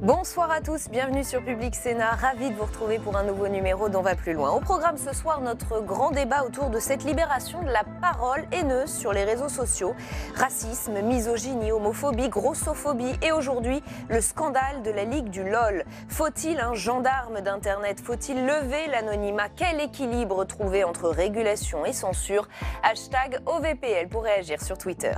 Bonsoir à tous, bienvenue sur Public Sénat, ravi de vous retrouver pour un nouveau numéro d'On va plus loin. Au programme ce soir, notre grand débat autour de cette libération de la parole haineuse sur les réseaux sociaux. Racisme, misogynie, homophobie, grossophobie et aujourd'hui, le scandale de la Ligue du LOL. Faut-il un gendarme d'Internet? Faut-il lever l'anonymat? Quel équilibre trouver entre régulation et censure? Hashtag OVPL pour réagir sur Twitter.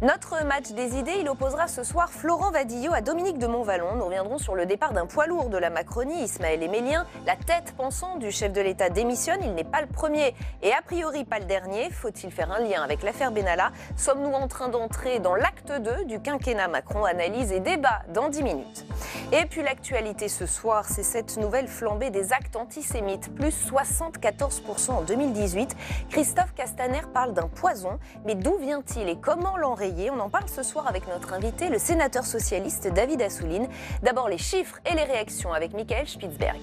Notre match des idées, il opposera ce soir Florent Vadillo à Dominique de Montvalon. Nous reviendrons sur le départ d'un poids lourd de la Macronie, Ismaël Emelien. La tête pensante du chef de l'État démissionne. Il n'est pas le premier et a priori pas le dernier. Faut-il faire un lien avec l'affaire Benalla? Sommes-nous en train d'entrer dans l'acte 2 du quinquennat Macron? Analyse et débat dans 10 minutes. Et puis l'actualité ce soir, c'est cette nouvelle flambée des actes antisémites, plus 74% en 2018. Christophe Castaner parle d'un poison, mais d'où vient-il et comment l'enrayer? On en parle ce soir avec notre invité, le sénateur socialiste David Assouline. D'abord les chiffres et les réactions avec Michael Spitzberg.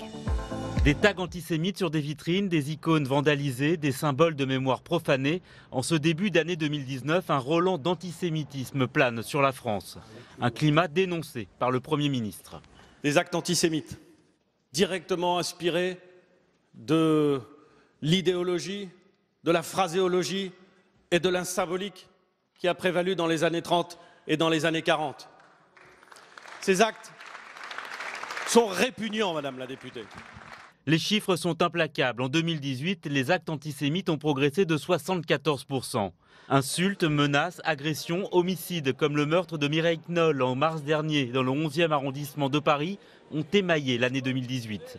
Des tags antisémites sur des vitrines, des icônes vandalisées, des symboles de mémoire profanés. En ce début d'année 2019, un relent d'antisémitisme plane sur la France. Un climat dénoncé par le Premier ministre. Des actes antisémites, directement inspirés de l'idéologie, de la phraséologie et de la symbolique qui a prévalu dans les années 30 et dans les années 40. Ces actes sont répugnants, Madame la députée. Les chiffres sont implacables. En 2018, les actes antisémites ont progressé de 74%. Insultes, menaces, agressions, homicides, comme le meurtre de Mireille Knoll en mars dernier dans le 11e arrondissement de Paris, ont émaillé l'année 2018.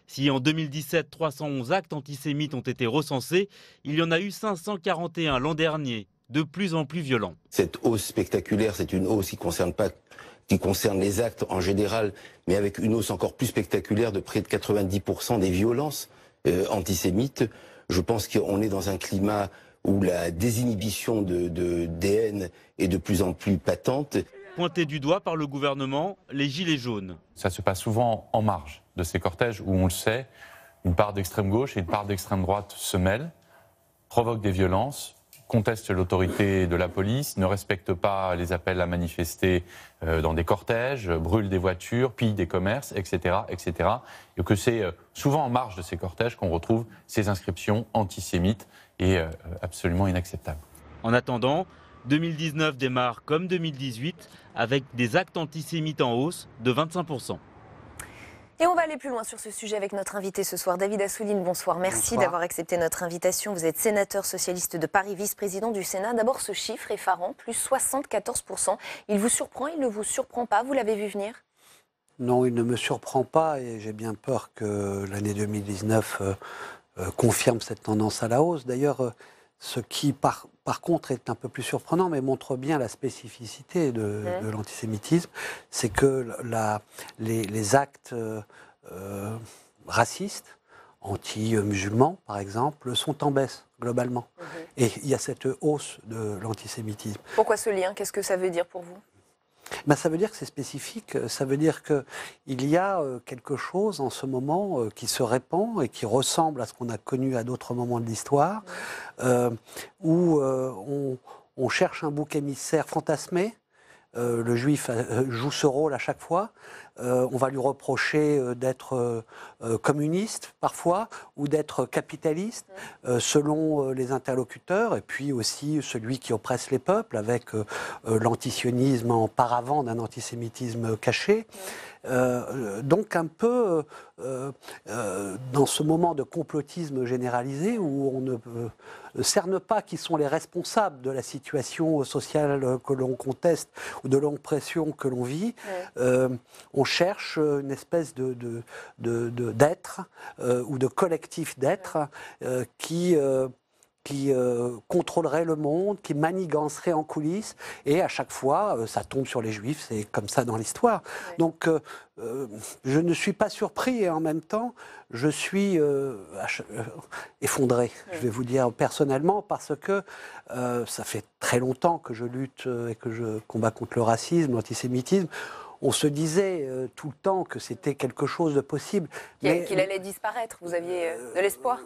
Si en 2017, 311 actes antisémites ont été recensés, il y en a eu 541 l'an dernier, de plus en plus violents. Cette hausse spectaculaire, c'est une hausse qui concerne les actes en général, mais avec une hausse encore plus spectaculaire de près de 90% des violences antisémites. Je pense qu'on est dans un climat où la désinhibition des haines est de plus en plus patente. Pointé du doigt par le gouvernement, les gilets jaunes. Ça se passe souvent en marge de ces cortèges où, on le sait, une part d'extrême gauche et une part d'extrême droite se mêlent, provoquent des violences, contestent l'autorité de la police, ne respectent pas les appels à manifester dans des cortèges, brûlent des voitures, pillent des commerces, etc., etc. Et que c'est souvent en marge de ces cortèges qu'on retrouve ces inscriptions antisémites et absolument inacceptables. En attendant, 2019 démarre comme 2018 avec des actes antisémites en hausse de 25%. Et on va aller plus loin sur ce sujet avec notre invité ce soir, David Assouline. Bonsoir, merci d'avoir accepté notre invitation. Vous êtes sénateur socialiste de Paris, vice-président du Sénat. D'abord, ce chiffre effarant, plus 74%. Il vous surprend, il ne vous surprend pas? Vous l'avez vu venir? Non, il ne me surprend pas et j'ai bien peur que l'année 2019 confirme cette tendance à la hausse. D'ailleurs, ce qui, par contre, est un peu plus surprenant, mais montre bien la spécificité de l'antisémitisme, c'est que les actes racistes, anti-musulmans, par exemple, sont en baisse, globalement. Et il y a cette hausse de l'antisémitisme. Pourquoi ce lien? Qu'est-ce que ça veut dire pour vous? Ça veut dire que c'est spécifique, ça veut dire qu'il y a quelque chose en ce moment qui se répand et qui ressemble à ce qu'on a connu à d'autres moments de l'histoire, où on cherche un bouc émissaire fantasmé. Le juif joue ce rôle à chaque fois. On va lui reprocher d'être communiste parfois ou d'être capitaliste selon les interlocuteurs, et puis aussi celui qui oppresse les peuples avec l'antisionisme en paravent d'un antisémitisme caché. Donc un peu dans ce moment de complotisme généralisé où on ne cerne pas qui sont les responsables de la situation sociale que l'on conteste ou de l'oppression que l'on vit, on cherche une espèce d'être ou de collectif d'être qui contrôlerait le monde, qui manigancerait en coulisses, et à chaque fois, ça tombe sur les Juifs, c'est comme ça dans l'histoire. Ouais. Donc, je ne suis pas surpris, et en même temps, je suis effondré, je vais vous dire personnellement, parce que ça fait très longtemps que je lutte et que je combats contre le racisme, l'antisémitisme. On se disait tout le temps que c'était quelque chose de possible. Qu'il allait disparaître, vous aviez de l'espoir?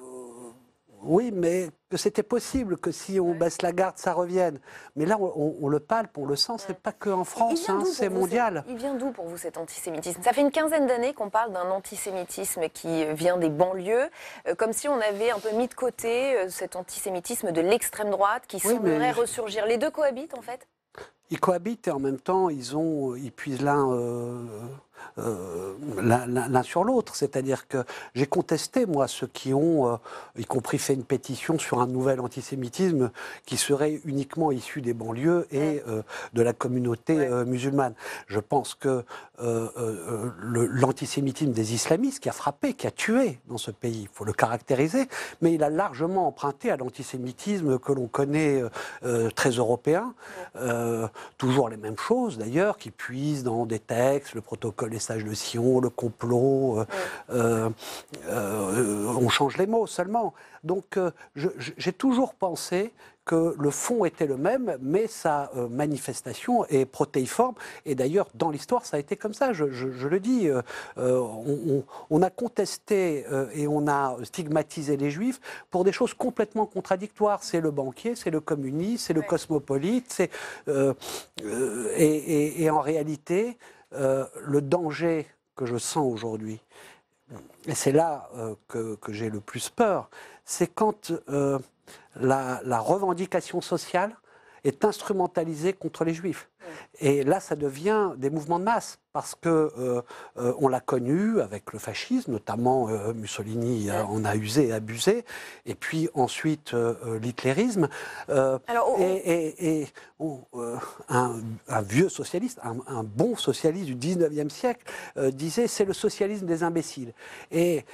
Oui, mais que c'était possible que si on baisse la garde, ça revienne. Mais là, on le palpe, on le sent, c'est pas qu'en France, c'est mondial. Il vient d'où pour vous cet antisémitisme? Ça fait une quinzaine d'années qu'on parle d'un antisémitisme qui vient des banlieues, comme si on avait un peu mis de côté cet antisémitisme de l'extrême droite qui semblerait ressurgir. Les deux cohabitent en fait? Ils cohabitent et en même temps, ils puisent l'un sur l'autre. C'est-à-dire que j'ai contesté, moi, ceux qui ont, y compris fait une pétition sur un nouvel antisémitisme qui serait uniquement issu des banlieues et de la communauté musulmane. Je pense que l'antisémitisme des islamistes qui a frappé, qui a tué dans ce pays, il faut le caractériser, mais il a largement emprunté à l'antisémitisme que l'on connaît très européen. Toujours les mêmes choses d'ailleurs, qui puisent dans des textes, le protocole des sages de Sion, le complot, on change les mots seulement. Donc j'ai toujours pensé que le fond était le même, mais sa manifestation est protéiforme. Et d'ailleurs, dans l'histoire, ça a été comme ça, je le dis. On a contesté et on a stigmatisé les Juifs pour des choses complètement contradictoires. C'est le banquier, c'est le communiste, c'est le cosmopolite. Et en réalité, le danger que je sens aujourd'hui, et c'est là que j'ai le plus peur, c'est quand la revendication sociale est instrumentalisée contre les Juifs. Et là, ça devient des mouvements de masse, parce que on l'a connu avec le fascisme, notamment Mussolini en a usé et abusé, et puis ensuite l'hitlérisme. Un vieux socialiste, un bon socialiste du 19e siècle, disait « c'est le socialisme des imbéciles ». Et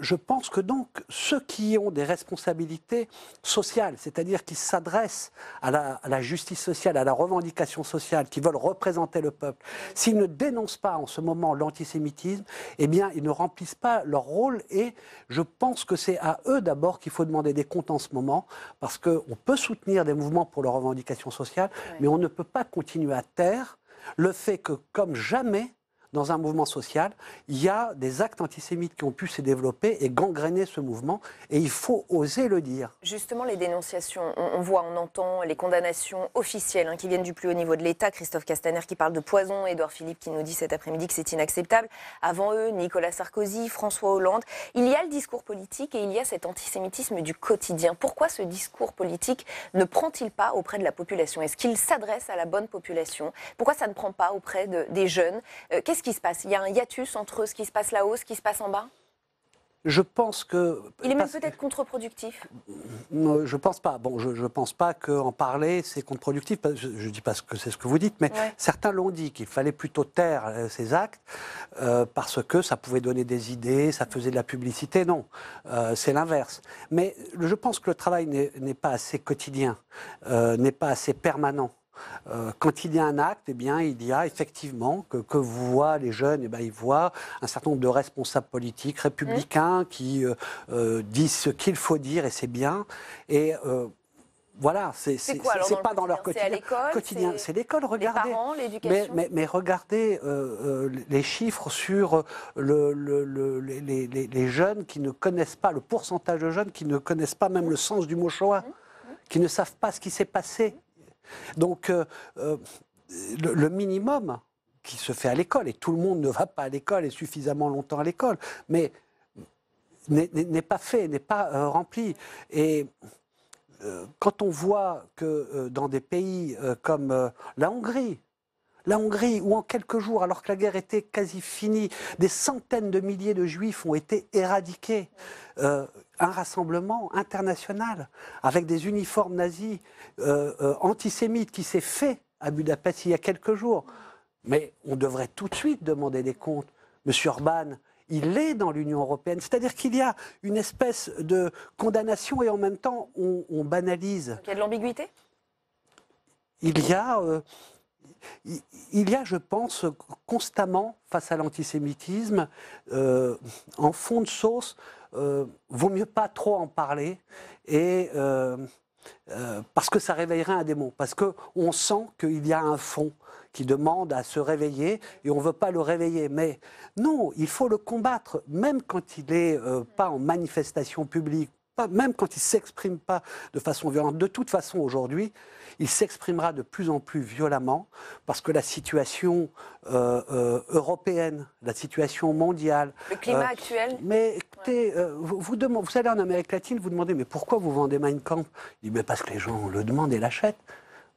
je pense que donc ceux qui ont des responsabilités sociales, c'est-à-dire qui s'adressent à la justice sociale, à la revendication sociale, qui veulent représenter le peuple, s'ils ne dénoncent pas en ce moment l'antisémitisme, eh bien ils ne remplissent pas leur rôle, et je pense que c'est à eux d'abord qu'il faut demander des comptes en ce moment, parce qu'on peut soutenir des mouvements pour leur revendication sociale, mais on ne peut pas continuer à taire le fait que, comme jamais, dans un mouvement social, il y a des actes antisémites qui ont pu se développer et gangréner ce mouvement, et il faut oser le dire. Justement, les dénonciations, on voit, on entend les condamnations officielles qui viennent du plus haut niveau de l'État. Christophe Castaner qui parle de poison, Édouard Philippe qui nous dit cet après-midi que c'est inacceptable. Avant eux, Nicolas Sarkozy, François Hollande. Il y a le discours politique et il y a cet antisémitisme du quotidien. Pourquoi ce discours politique ne prend-il pas auprès de la population? Est-ce qu'il s'adresse à la bonne population? Pourquoi ça ne prend pas auprès des jeunes? Qu'est-ce qui se passe? Il y a un hiatus entre ce qui se passe là-haut, ce qui se passe en bas? Je pense que... Il est même peut-être contre-productif. Je pense pas. Bon, je pense pas qu'en parler, c'est contre-productif. Je dis pas que c'est ce que vous dites, mais certains l'ont dit, qu'il fallait plutôt taire ces actes parce que ça pouvait donner des idées, ça faisait de la publicité. Non, c'est l'inverse. Mais je pense que le travail n'est pas assez quotidien, n'est pas assez permanent. Quand il y a un acte, eh bien, il y a effectivement, que voient les jeunes, eh bien, ils voient un certain nombre de responsables politiques, républicains, qui disent ce qu'il faut dire, et c'est bien. Et voilà, c'est pas dans leur quotidien. C'est l'école, regardez. Les parents, l'éducation. Mais regardez les chiffres sur les jeunes qui ne connaissent pas, le pourcentage de jeunes qui ne connaissent pas même le sens du mot Shoah, qui ne savent pas ce qui s'est passé. Donc, le minimum qui se fait à l'école, et tout le monde ne va pas à l'école et suffisamment longtemps à l'école, mais n'est pas fait, n'est pas rempli. Et quand on voit que dans des pays comme la Hongrie, où en quelques jours, alors que la guerre était quasi finie, des centaines de milliers de Juifs ont été éradiqués. Un rassemblement international avec des uniformes nazis antisémites qui s'est fait à Budapest il y a quelques jours. Mais on devrait tout de suite demander des comptes. Monsieur Orban, il est dans l'Union européenne. C'est-à-dire qu'il y a une espèce de condamnation et en même temps on banalise. Il y a de l'ambiguïté ? Il y a, je pense, constamment, face à l'antisémitisme, en fond de sauce, vaut mieux pas trop en parler, et, parce que ça réveillerait un démon, parce qu'on sent qu'il y a un fond qui demande à se réveiller, et on ne veut pas le réveiller. Mais non, il faut le combattre, même quand il n'est pas en manifestation publique, pas, même quand il ne s'exprime pas de façon violente, de toute façon aujourd'hui, il s'exprimera de plus en plus violemment parce que la situation européenne, la situation mondiale... Le climat actuel. Mais écoutez, vous allez en Amérique latine, vous demandez, mais pourquoi vous vendez Mein Kampf? Il dit, mais parce que les gens le demandent et l'achètent.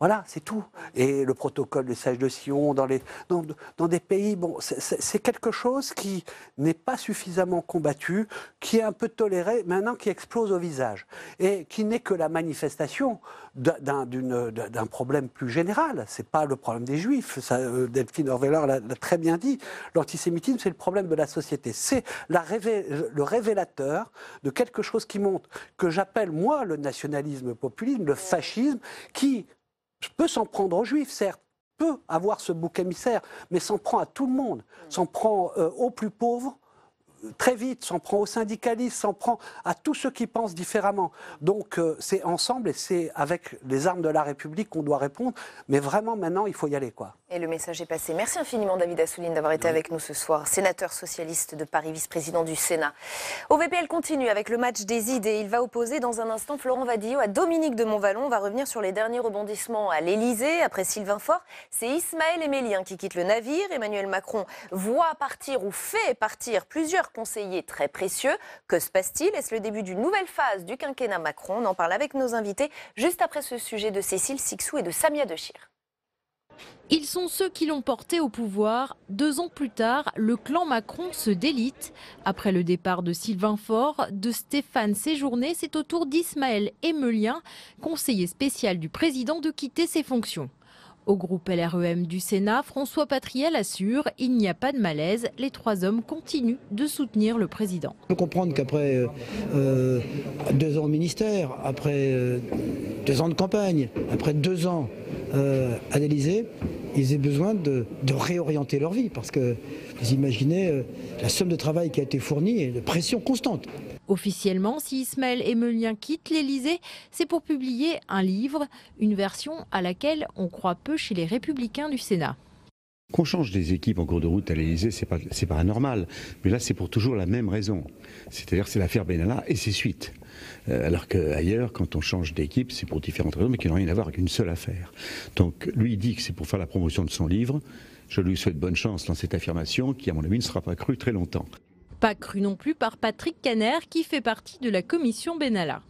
Voilà, c'est tout. Et le protocole des sages de Sion, dans des pays, bon, c'est quelque chose qui n'est pas suffisamment combattu, qui est un peu toléré, maintenant qui explose au visage. Et qui n'est que la manifestation d'un problème plus général. Ce n'est pas le problème des Juifs. Ça, Delphine Orveller l'a très bien dit. L'antisémitisme, c'est le problème de la société. C'est le révélateur de quelque chose qui montre, que j'appelle, moi, le nationalisme populisme, le fascisme, qui... peut s'en prendre aux Juifs, certes, peut avoir ce bouc émissaire, mais s'en prend à tout le monde, s'en prend aux plus pauvres, très vite, s'en prend aux syndicalistes, s'en prend à tous ceux qui pensent différemment. Donc c'est ensemble et c'est avec les armes de la République qu'on doit répondre, mais vraiment maintenant il faut y aller, quoi. Et le message est passé. Merci infiniment David Assouline d'avoir été avec nous ce soir, sénateur socialiste de Paris, vice-président du Sénat. OVPL continue avec le match des idées. Il va opposer dans un instant Florent Vadillo à Dominique de Montvalon. On va revenir sur les derniers rebondissements à l'Élysée. Après Sylvain Faure, c'est Ismaël Emelien qui quitte le navire. Emmanuel Macron voit partir ou fait partir plusieurs conseillers très précieux. Que se passe-t-il? Est-ce le début d'une nouvelle phase du quinquennat Macron? On en parle avec nos invités juste après ce sujet de Cécile Sixou et de Samia Dechir. Ils sont ceux qui l'ont porté au pouvoir. 2 ans plus tard, le clan Macron se délite. Après le départ de Sylvain Faure, de Stéphane Séjourné, c'est au tour d'Ismaël Emelien, conseiller spécial du président, de quitter ses fonctions. Au groupe LREM du Sénat, François Patriel assure « Il n'y a pas de malaise, les 3 hommes continuent de soutenir le président ». On peut comprendre qu'après 2 ans au ministère, après 2 ans de campagne, après 2 ans à l'Élysée, ils aient besoin de réorienter leur vie. Parce que vous imaginez la somme de travail qui a été fournie et de pression constante. Officiellement, si Ismaël Emelien quitte l'Élysée, c'est pour publier un livre, une version à laquelle on croit peu chez les Républicains du Sénat. Qu'on change des équipes en cours de route à l'Élysée, c'est pas anormal. Mais là, c'est pour toujours la même raison. C'est-à-dire que c'est l'affaire Benalla et ses suites. Alors qu'ailleurs, quand on change d'équipe, c'est pour différentes raisons, mais qui n'ont rien à voir avec une seule affaire. Donc, lui, il dit que c'est pour faire la promotion de son livre. Je lui souhaite bonne chance dans cette affirmation, qui, à mon avis, ne sera pas crue très longtemps. Pas cru non plus par Patrick Caner, qui fait partie de la commission Benalla.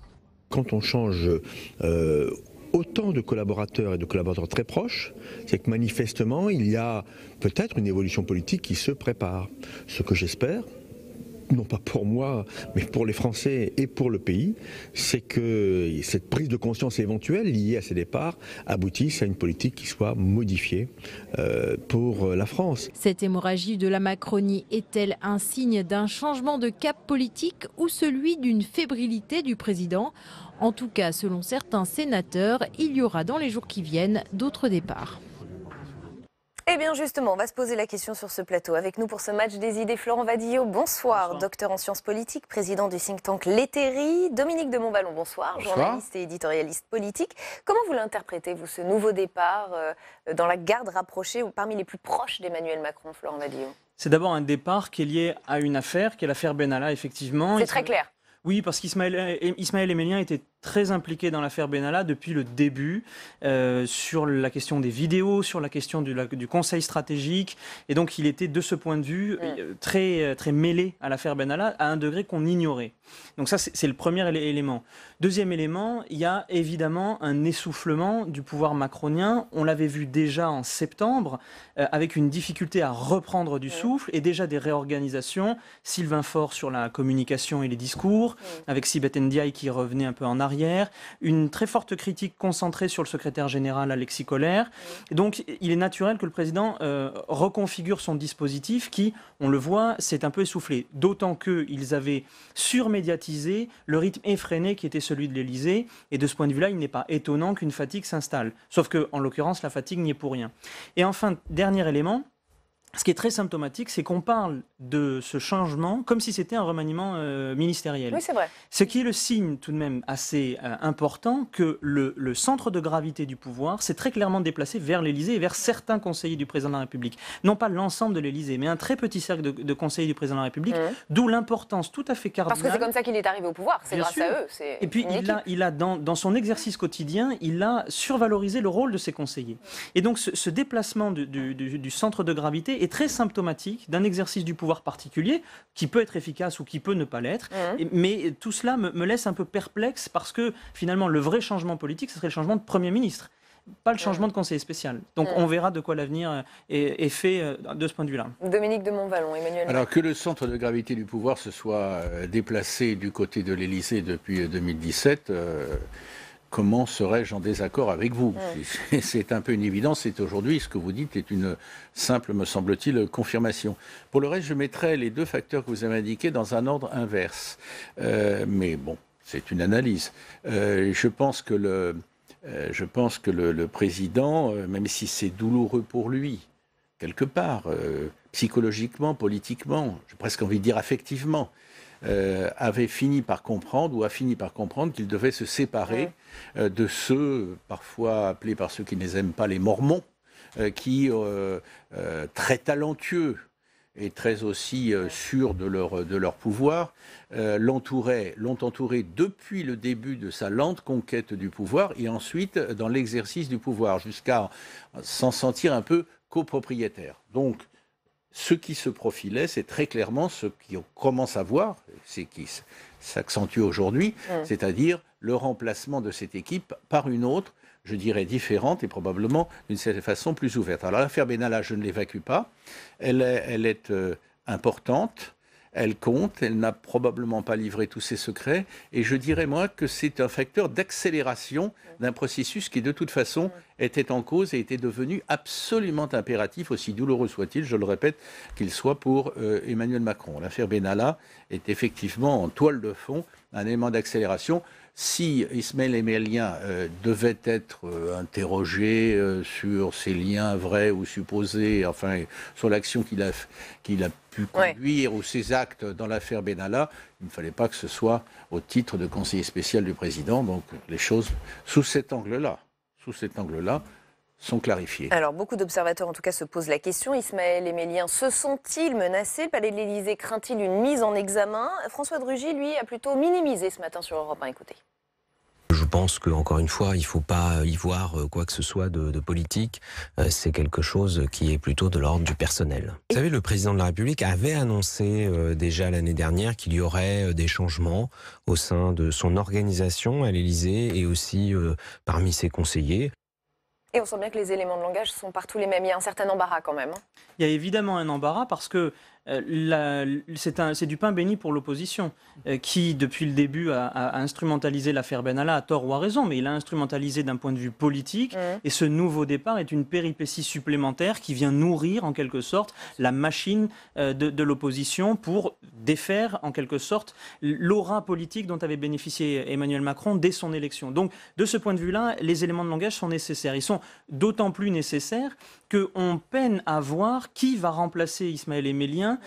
Quand on change autant de collaborateurs et de collaborateurs très proches, c'est que manifestement, il y a peut-être une évolution politique qui se prépare. Ce que j'espère, non pas pour moi, mais pour les Français et pour le pays, c'est que cette prise de conscience éventuelle liée à ces départs aboutisse à une politique qui soit modifiée pour la France. Cette hémorragie de la Macronie est-elle un signe d'un changement de cap politique ou celui d'une fébrilité du président? En tout cas, selon certains sénateurs, il y aura dans les jours qui viennent d'autres départs. Eh bien justement, on va se poser la question sur ce plateau. Avec nous pour ce match des idées, Florent Vadillo, bonsoir. Docteur en sciences politiques, président du think tank L'Hétairie. Dominique de Montvalon, bonsoir. Journaliste et éditorialiste politique. Comment vous l'interprétez, vous, ce nouveau départ dans la garde rapprochée ou parmi les plus proches d'Emmanuel Macron, Florent Vadillo? C'est d'abord un départ qui est lié à une affaire, qui est l'affaire Benalla, effectivement. C'est très clair. Oui, parce qu'Ismaël Emelien était très impliqué dans l'affaire Benalla depuis le début, sur la question des vidéos, sur la question du conseil stratégique. Et donc, il était, de ce point de vue, très mêlé à l'affaire Benalla, à un degré qu'on ignorait. Donc ça, c'est le premier élément. Deuxième élément, il y a évidemment un essoufflement du pouvoir macronien. On l'avait vu déjà en septembre, avec une difficulté à reprendre du souffle et déjà des réorganisations. Sylvain Faure sur la communication et les discours, avec Sibeth Ndiaye qui revenait un peu en arrière, une très forte critique concentrée sur le secrétaire général Alexis Collère. Et donc, il est naturel que le président reconfigure son dispositif qui, on le voit, s'est un peu essoufflé. D'autant qu'ils avaient surmédiatisé le rythme effréné qui était celui de l'Élysée. Et de ce point de vue-là, il n'est pas étonnant qu'une fatigue s'installe. Sauf que, en l'occurrence, la fatigue n'y est pour rien. Et enfin, dernier élément, ce qui est très symptomatique, c'est qu'on parle de ce changement comme si c'était un remaniement ministériel. Oui, c'est vrai. Ce qui est le signe tout de même assez important que le centre de gravité du pouvoir s'est très clairement déplacé vers l'Élysée et vers certains conseillers du président de la République. Non pas l'ensemble de l'Élysée, mais un très petit cercle de conseillers du président de la République, d'où l'importance tout à fait cardinale. Parce que c'est comme ça qu'il est arrivé au pouvoir, c'est grâce à eux. Et puis il a dans son exercice quotidien, il a survalorisé le rôle de ses conseillers. Et donc ce déplacement du centre de gravité est très symptomatique d'un exercice du pouvoir particulier qui peut être efficace ou qui peut ne pas l'être. Mais tout cela me laisse un peu perplexe parce que finalement le vrai changement politique, ce serait le changement de Premier ministre, pas le changement de conseiller spécial. Donc on verra de quoi l'avenir est fait de ce point de vue-là. Dominique de Montvalon, Emmanuel. Alors que le centre de gravité du pouvoir se soit déplacé du côté de l'Élysée depuis 2017, comment serais-je en désaccord avec vous? C'est un peu une évidence. C'est aujourd'hui, ce que vous dites est une simple, me semble-t-il, confirmation. Pour le reste, je mettrais les deux facteurs que vous avez indiqués dans un ordre inverse. Mais bon, c'est une analyse. Je pense que le président, même si c'est douloureux pour lui, quelque part, psychologiquement, politiquement, j'ai presque envie de dire affectivement, avait fini par comprendre ou a fini par comprendre qu'il devait se séparer de ceux, parfois appelés par ceux qui ne les aiment pas les Mormons, qui, très talentueux et très aussi sûrs de leur pouvoir, l'ont entouré depuis le début de sa lente conquête du pouvoir et ensuite dans l'exercice du pouvoir, jusqu'à s'en sentir un peu copropriétaire. Donc, ce qui se profilait, c'est très clairement ce qu'on commence à voir, c'est qui s'accentue aujourd'hui, c'est-à-dire le remplacement de cette équipe par une autre, je dirais différente et probablement d'une certaine façon plus ouverte. Alors l'affaire Benalla, je ne l'évacue pas, elle est importante, elle compte, elle n'a probablement pas livré tous ses secrets, et je dirais moi que c'est un facteur d'accélération d'un processus qui de toute façon était en cause et était devenu absolument impératif, aussi douloureux soit-il, je le répète, qu'il soit pour Emmanuel Macron. L'affaire Benalla est effectivement en toile de fond un élément d'accélération. Si Ismaël Emelien devait être interrogé sur ses liens vrais ou supposés, enfin sur l'action qu'il a pu conduire ou ses actes dans l'affaire Benalla, il ne fallait pas que ce soit au titre de conseiller spécial du président. Donc les choses sous cet angle-là, sont clarifiées. Alors, beaucoup d'observateurs, en tout cas, se posent la question. Ismaël Emelien, se sont-ils menacés? Le palais de l'Élysée craint-il une mise en examen? François de Rugy, lui, a plutôt minimisé ce matin sur Europe 1. Écoutez. Je pense qu'encore une fois, il ne faut pas y voir quoi que ce soit de politique. C'est quelque chose qui est plutôt de l'ordre du personnel. Vous savez, le président de la République avait annoncé déjà l'année dernière qu'il y aurait des changements au sein de son organisation à l'Élysée et aussi parmi ses conseillers. Et on sent bien que les éléments de langage sont partout les mêmes. Il y a un certain embarras quand même. Il y a évidemment un embarras parce que c'est du pain béni pour l'opposition qui, depuis le début, a instrumentalisé l'affaire Benalla à tort ou à raison, mais il a instrumentalisé d'un point de vue politique. Et ce nouveau départ est une péripétie supplémentaire qui vient nourrir, en quelque sorte, la machine de l'opposition pour défaire, en quelque sorte, l'aura politique dont avait bénéficié Emmanuel Macron dès son élection. Donc, de ce point de vue-là, les éléments de langage sont nécessaires. Ils sont d'autant plus nécessaires qu'on peine à voir qui va remplacer Ismaël Emelien,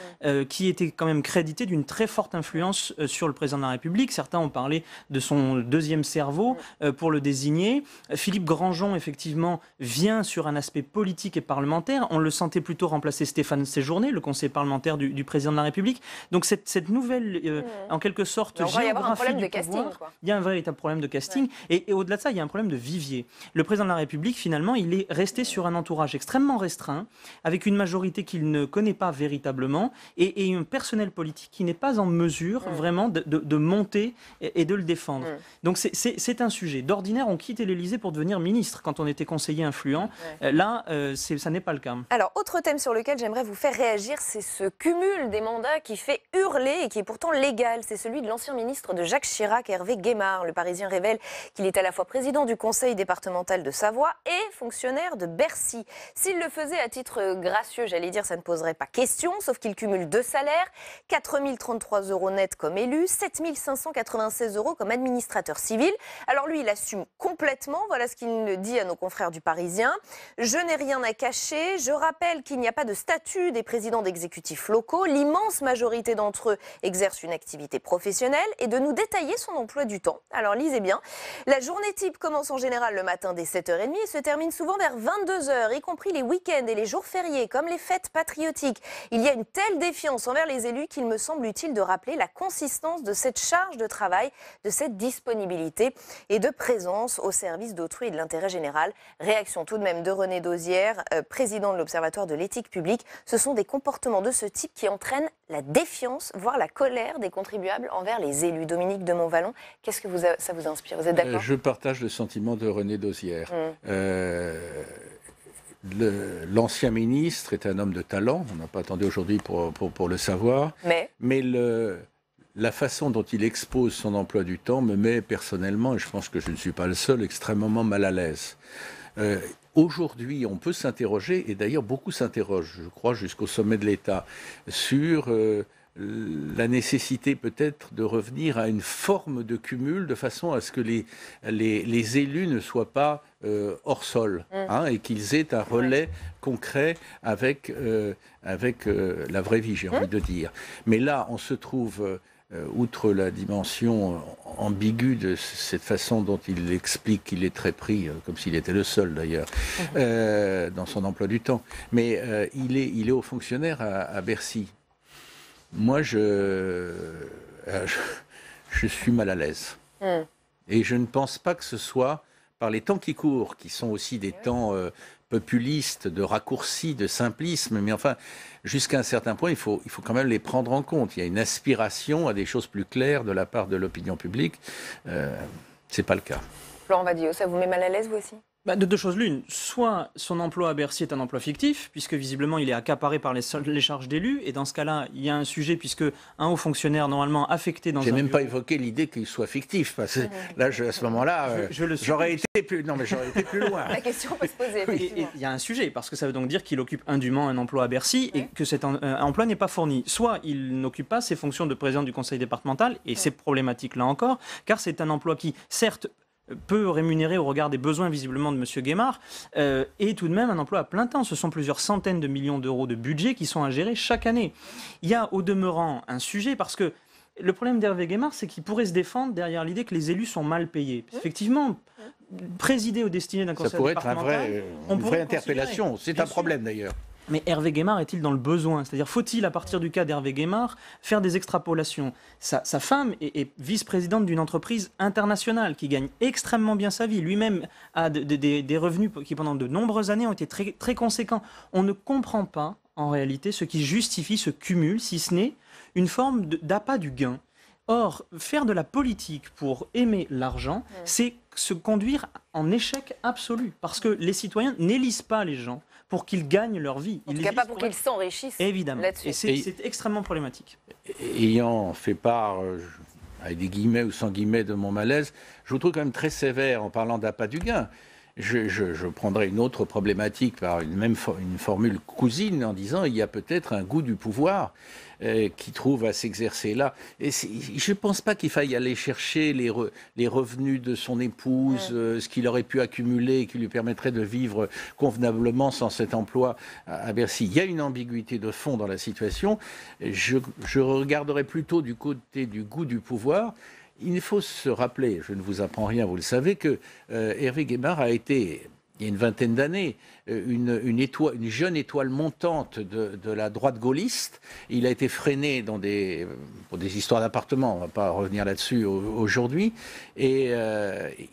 qui était quand même crédité d'une très forte influence sur le président de la République. Certains ont parlé de son deuxième cerveau pour le désigner. Philippe Grandjean, effectivement, vient sur un aspect politique et parlementaire. On le sentait plutôt remplacer Stéphane Séjourné, le conseiller parlementaire du président de la République. Donc cette nouvelle, en quelque sorte, géographie du pouvoir, il y a un véritable problème de casting. Et au-delà de ça, il y a un problème de vivier. Le président de la République, finalement, il est resté sur un entourage extrêmement restreint, avec une majorité qu'il ne connaît pas véritablement, et un personnel politique qui n'est pas en mesure vraiment de monter et de le défendre. Donc c'est un sujet. D'ordinaire, on quittait l'Élysée pour devenir ministre quand on était conseiller influent. Là, ça n'est pas le cas. Alors, autre thème sur lequel j'aimerais vous faire réagir, c'est ce cumul des mandats qui fait hurler et qui est pourtant légal. C'est celui de l'ancien ministre de Jacques Chirac, Hervé Guémard. Le Parisien révèle qu'il est à la fois président du conseil départemental de Savoie et fonctionnaire de Bercy. S'il le faisait à titre gracieux, j'allais dire, ça ne poserait pas question, sauf qu'il cumule 2 salaires, 4 033 € net comme élu, 7 596 € comme administrateur civil. Alors lui, il assume complètement, voilà ce qu'il dit à nos confrères du Parisien. Je n'ai rien à cacher, je rappelle qu'il n'y a pas de statut des présidents d'exécutifs locaux, l'immense majorité d'entre eux exercent une activité professionnelle, et de nous détailler son emploi du temps. Alors lisez bien, la journée type commence en général le matin dès 7h30 et se termine souvent vers 22h, y compris les week-ends et les jours fériés, comme les fêtes patriotiques. Il y a une telle défiance envers les élus qu'il me semble utile de rappeler la consistance de cette charge de travail, de cette disponibilité et de présence au service d'autrui et de l'intérêt général. Réaction tout de même de René Dosière, président de l'Observatoire de l'éthique publique. Ce sont des comportements de ce type qui entraînent la défiance, voire la colère des contribuables envers les élus. Dominique de Montvalon, qu'est-ce que ça vous inspire? Vous êtes d'accord? Je partage le sentiment de René Dosière. L'ancien ministre est un homme de talent, on n'a pas attendu aujourd'hui pour le savoir, mais la façon dont il expose son emploi du temps me met personnellement, et je pense que je ne suis pas le seul, extrêmement mal à l'aise. Aujourd'hui, on peut s'interroger, et d'ailleurs beaucoup s'interrogent, je crois, jusqu'au sommet de l'État, sur la nécessité peut-être de revenir à une forme de cumul de façon à ce que les élus ne soient pas hors sol, et qu'ils aient un relais concret avec la vraie vie, j'ai envie de dire. Mais là, on se trouve, outre la dimension ambiguë de cette façon dont il explique qu'il est très pris, comme s'il était le seul d'ailleurs, dans son emploi du temps, mais il est haut fonctionnaire à Bercy. Moi, je suis mal à l'aise. Et je ne pense pas que ce soit par les temps qui courent, qui sont aussi des temps populistes, de raccourcis, de simplisme, mais enfin, jusqu'à un certain point, il faut quand même les prendre en compte. Il y a une aspiration à des choses plus claires de la part de l'opinion publique. C'est pas le cas. Florent Vadio, ça vous met mal à l'aise, vous aussi? De deux choses l'une, soit son emploi à Bercy est un emploi fictif, puisque visiblement il est accaparé par les charges d'élus, et dans ce cas-là, il y a un sujet, puisque un haut fonctionnaire normalement affecté dans un bureau... J'ai même pas évoqué l'idée qu'il soit fictif, parce que là, à ce moment-là, j'aurais été plus loin. La question peut se poser, effectivement. Il y a un sujet, parce que ça veut donc dire qu'il occupe indûment un emploi à Bercy, et que cet emploi n'est pas fourni. Soit il n'occupe pas ses fonctions de président du conseil départemental, et c'est problématique là encore, car c'est un emploi qui, certes, peu rémunéré au regard des besoins visiblement de M. Guémard, et tout de même un emploi à plein temps. Ce sont plusieurs centaines de millions d'euros de budget qui sont à gérer chaque année. Il y a au demeurant un sujet, parce que le problème d'Hervé Guémard, c'est qu'il pourrait se défendre derrière l'idée que les élus sont mal payés. Effectivement, présider aux destinées d'un conseil départemental... Ça pourrait être une vraie interpellation. C'est un problème d'ailleurs. Mais Hervé Guémard est-il dans le besoin? C'est-à-dire, faut-il, à partir du cas d'Hervé Guémard, faire des extrapolations? Sa femme est vice-présidente d'une entreprise internationale qui gagne extrêmement bien sa vie. Lui-même a des revenus qui, pendant de nombreuses années, ont été très, très conséquents. On ne comprend pas, en réalité, ce qui justifie ce cumul, si ce n'est une forme d'appât du gain. Or, faire de la politique pour aimer l'argent, c'est se conduire en échec absolu. Parce que les citoyens n'élisent pas les gens pour qu'ils gagnent leur vie. En tout cas, pas pour qu'ils s'enrichissent. Évidemment. Et c'est extrêmement problématique. Ayant fait part, avec des guillemets ou sans guillemets, de mon malaise, je vous trouve quand même très sévère en parlant d'appât du gain. Je prendrais une autre problématique par une formule cousine en disant il y a peut-être un goût du pouvoir qui trouve à s'exercer là. Et je ne pense pas qu'il faille aller chercher les revenus de son épouse, ce qu'il aurait pu accumuler et qui lui permettrait de vivre convenablement sans cet emploi à Bercy. Il y a une ambiguïté de fond dans la situation. Je regarderais plutôt du côté du goût du pouvoir. Il faut se rappeler, je ne vous apprends rien, vous le savez, que Hervé Guémard a été, il y a une vingtaine d'années, une jeune étoile montante de la droite gaulliste. Il a été freiné pour des histoires d'appartements, on ne va pas revenir là-dessus aujourd'hui, et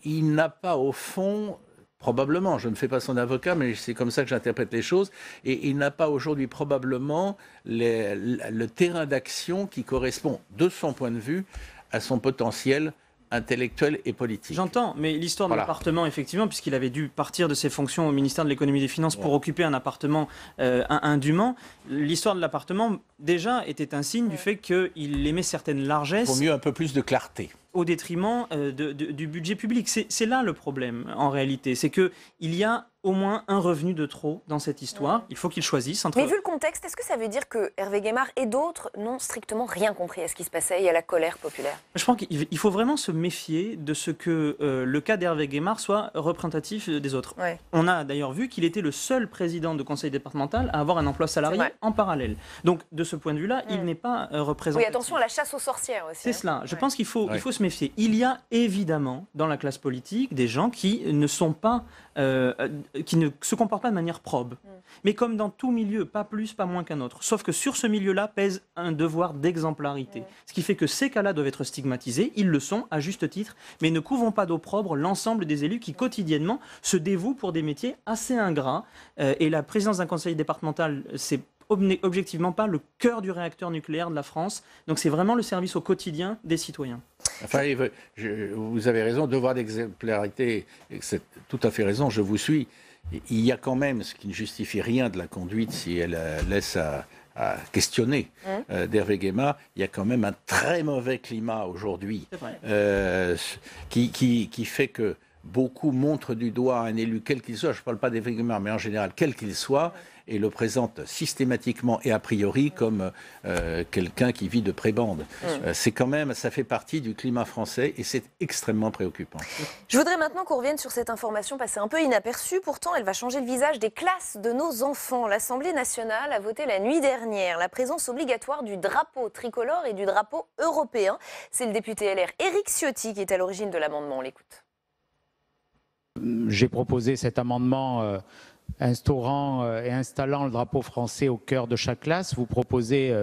il n'a pas au fond... Probablement, je ne fais pas son avocat, mais c'est comme ça que j'interprète les choses. Et il n'a pas aujourd'hui probablement le terrain d'action qui correspond, de son point de vue, à son potentiel intellectuel et politique. J'entends, mais l'histoire de l'appartement, effectivement, puisqu'il avait dû partir de ses fonctions au ministère de l'économie et des finances pour occuper un appartement indûment, l'histoire de l'appartement, déjà, était un signe du fait qu'il aimait certaines largesses. Il vaut mieux un peu plus de clarté. au détriment du budget public. C'est là le problème, en réalité. C'est qu'il y a au moins un revenu de trop dans cette histoire. Il faut qu'ils choisissent entre... Mais vu le contexte, est-ce que ça veut dire que Hervé Guémard et d'autres n'ont strictement rien compris à ce qui se passait et à la colère populaire? Je pense qu'il faut vraiment se méfier de ce que le cas d'Hervé Guémard soit représentatif des autres. Ouais. On a d'ailleurs vu qu'il était le seul président de conseil départemental à avoir un emploi salarié en parallèle. Donc, de ce point de vue-là, il n'est pas représentatif. Oui, attention à la chasse aux sorcières aussi. C'est cela. Je pense qu'il faut se méfier. Il y a évidemment dans la classe politique des gens qui ne sont pas, qui ne se comportent pas de manière probe. Mais comme dans tout milieu, pas plus, pas moins qu'un autre. Sauf que sur ce milieu-là pèse un devoir d'exemplarité. Ce qui fait que ces cas-là doivent être stigmatisés. Ils le sont à juste titre, mais ne couvrons pas d'opprobre l'ensemble des élus qui quotidiennement se dévouent pour des métiers assez ingrats. Et la présidence d'un conseil départemental, c'est objectivement pas le cœur du réacteur nucléaire de la France. Donc c'est vraiment le service au quotidien des citoyens. Enfin, vous avez raison, devoir d'exemplarité, c'est tout à fait raison, je vous suis. Il y a quand même, ce qui ne justifie rien de la conduite si elle laisse à questionner d'Hervé Guémard, il y a quand même un très mauvais climat aujourd'hui qui fait que beaucoup montrent du doigt un élu, quel qu'il soit, je ne parle pas d'Hervé Guémard, mais en général, quel qu'il soit, et le présente systématiquement et a priori comme quelqu'un qui vit de prébande. C'est quand même, ça fait partie du climat français et c'est extrêmement préoccupant. Je voudrais maintenant qu'on revienne sur cette information passée un peu inaperçue. Pourtant, elle va changer le visage des classes de nos enfants. L'Assemblée nationale a voté la nuit dernière la présence obligatoire du drapeau tricolore et du drapeau européen. C'est le député LR Éric Ciotti qui est à l'origine de l'amendement. On l'écoute. J'ai proposé cet amendement instaurant et installant le drapeau français au cœur de chaque classe. Vous proposez,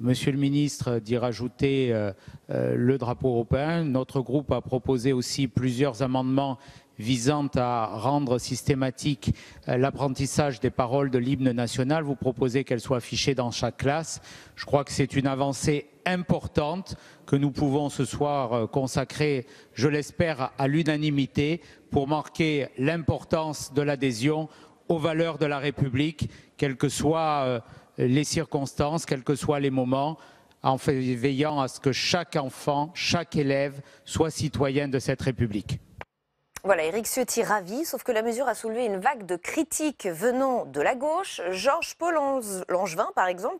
Monsieur le ministre, d'y rajouter le drapeau européen. Notre groupe a proposé aussi plusieurs amendements visant à rendre systématique l'apprentissage des paroles de l'hymne national. Vous proposez qu'elles soient affichées dans chaque classe. Je crois que c'est une avancée importante que nous pouvons ce soir consacrer, je l'espère, à l'unanimité pour marquer l'importance de l'adhésion aux valeurs de la République, quelles que soient les circonstances, quels que soient les moments, en veillant à ce que chaque enfant, chaque élève soit citoyen de cette République. Voilà, Éric Ciotti ravi, sauf que la mesure a soulevé une vague de critiques venant de la gauche. Georges-Paul Langevin, par exemple,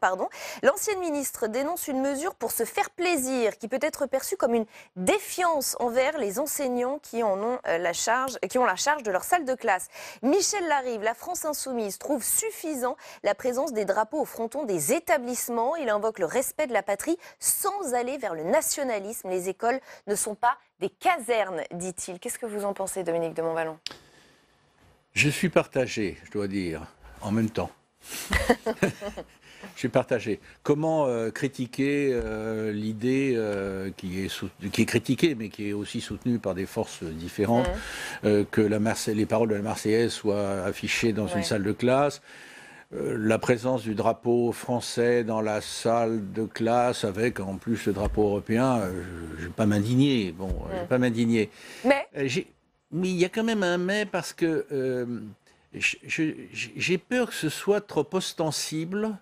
l'ancienne ministre dénonce une mesure pour se faire plaisir, qui peut être perçue comme une défiance envers les enseignants qui ont la charge de leur salle de classe. Michel Larive, la France Insoumise, trouve suffisant la présence des drapeaux au fronton des établissements. Il invoque le respect de la patrie sans aller vers le nationalisme. Les écoles ne sont pas des casernes, dit-il. Qu'est-ce que vous en pensez, Dominique de Montvalon? Je suis partagé, je dois dire, en même temps. Je suis partagé. Comment critiquer l'idée qui est critiquée, mais qui est aussi soutenue par des forces différentes, que les paroles de la Marseillaise soient affichées dans une salle de classe, la présence du drapeau français dans la salle de classe avec en plus le drapeau européen, je ne vais pas m'indigner. Bon, je vais pas m'indigner. Mais il y a quand même un mais parce que j'ai peur que ce soit trop ostensible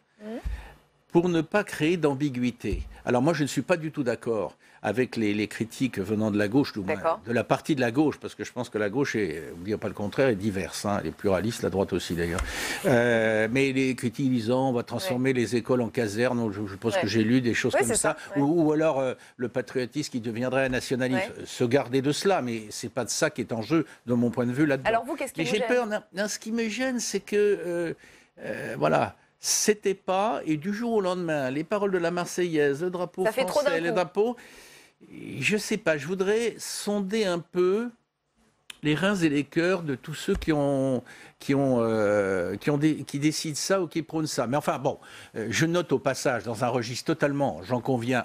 pour ne pas créer d'ambiguïté. Alors moi, je ne suis pas du tout d'accord avec les critiques venant de la gauche, de la partie de la gauche, parce que je pense que la gauche, n'oublions pas le contraire, est diverse, elle est pluraliste, la droite aussi d'ailleurs. Mais les critiques disant on va transformer les écoles en casernes, je pense que j'ai lu des choses comme ça, ou alors le patriotisme qui deviendrait un nationalisme, se garder de cela, mais c'est pas de ça qui est en jeu de mon point de vue là-dedans. Alors vous, qu'est-ce qui vous gêne? J'ai peur, ce qui me gêne, c'est que, voilà, c'était pas, et du jour au lendemain, les paroles de la Marseillaise, le drapeau français, les drapeaux, je sais pas, je voudrais sonder un peu les reins et les cœurs de tous ceux qui décident ça ou qui prônent ça. Mais enfin, bon, je note au passage, dans un registre totalement, j'en conviens,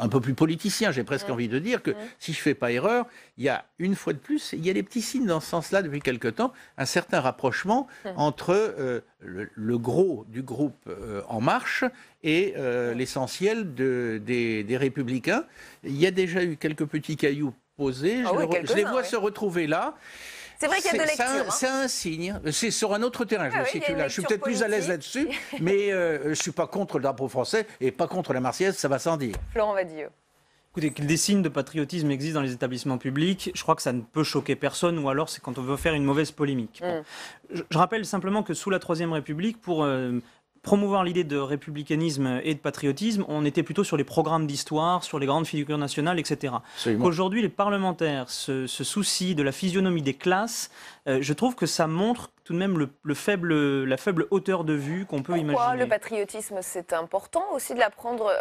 un peu plus politicien, j'ai presque envie de dire que si je ne fais pas erreur, il y a une fois de plus, il y a des petits signes dans ce sens-là depuis quelque temps, un certain rapprochement entre le gros du groupe En Marche et l'essentiel des Républicains. Il y a déjà eu quelques petits cailloux posés, je les vois se retrouver là. C'est vrai qu'il y a de lecture. C'est un signe. C'est sur un autre terrain, je me situe là. Je suis peut-être plus à l'aise là-dessus, mais je ne suis pas contre le drapeau français et pas contre la Marseillaise, ça va sans dire. Florent Vadieux. Écoutez, que des signes de patriotisme existent dans les établissements publics, je crois que ça ne peut choquer personne, ou alors c'est quand on veut faire une mauvaise polémique. Bon. Je rappelle simplement que sous la Troisième République, pour promouvoir l'idée de républicanisme et de patriotisme, on était plutôt sur les programmes d'histoire, sur les grandes figures nationales, etc. Qu'aujourd'hui, les parlementaires se soucient de la physionomie des classes, je trouve que ça montre tout de même la faible hauteur de vue qu'on peut imaginer. Pourquoi le patriotisme, c'est important aussi de l'apprendre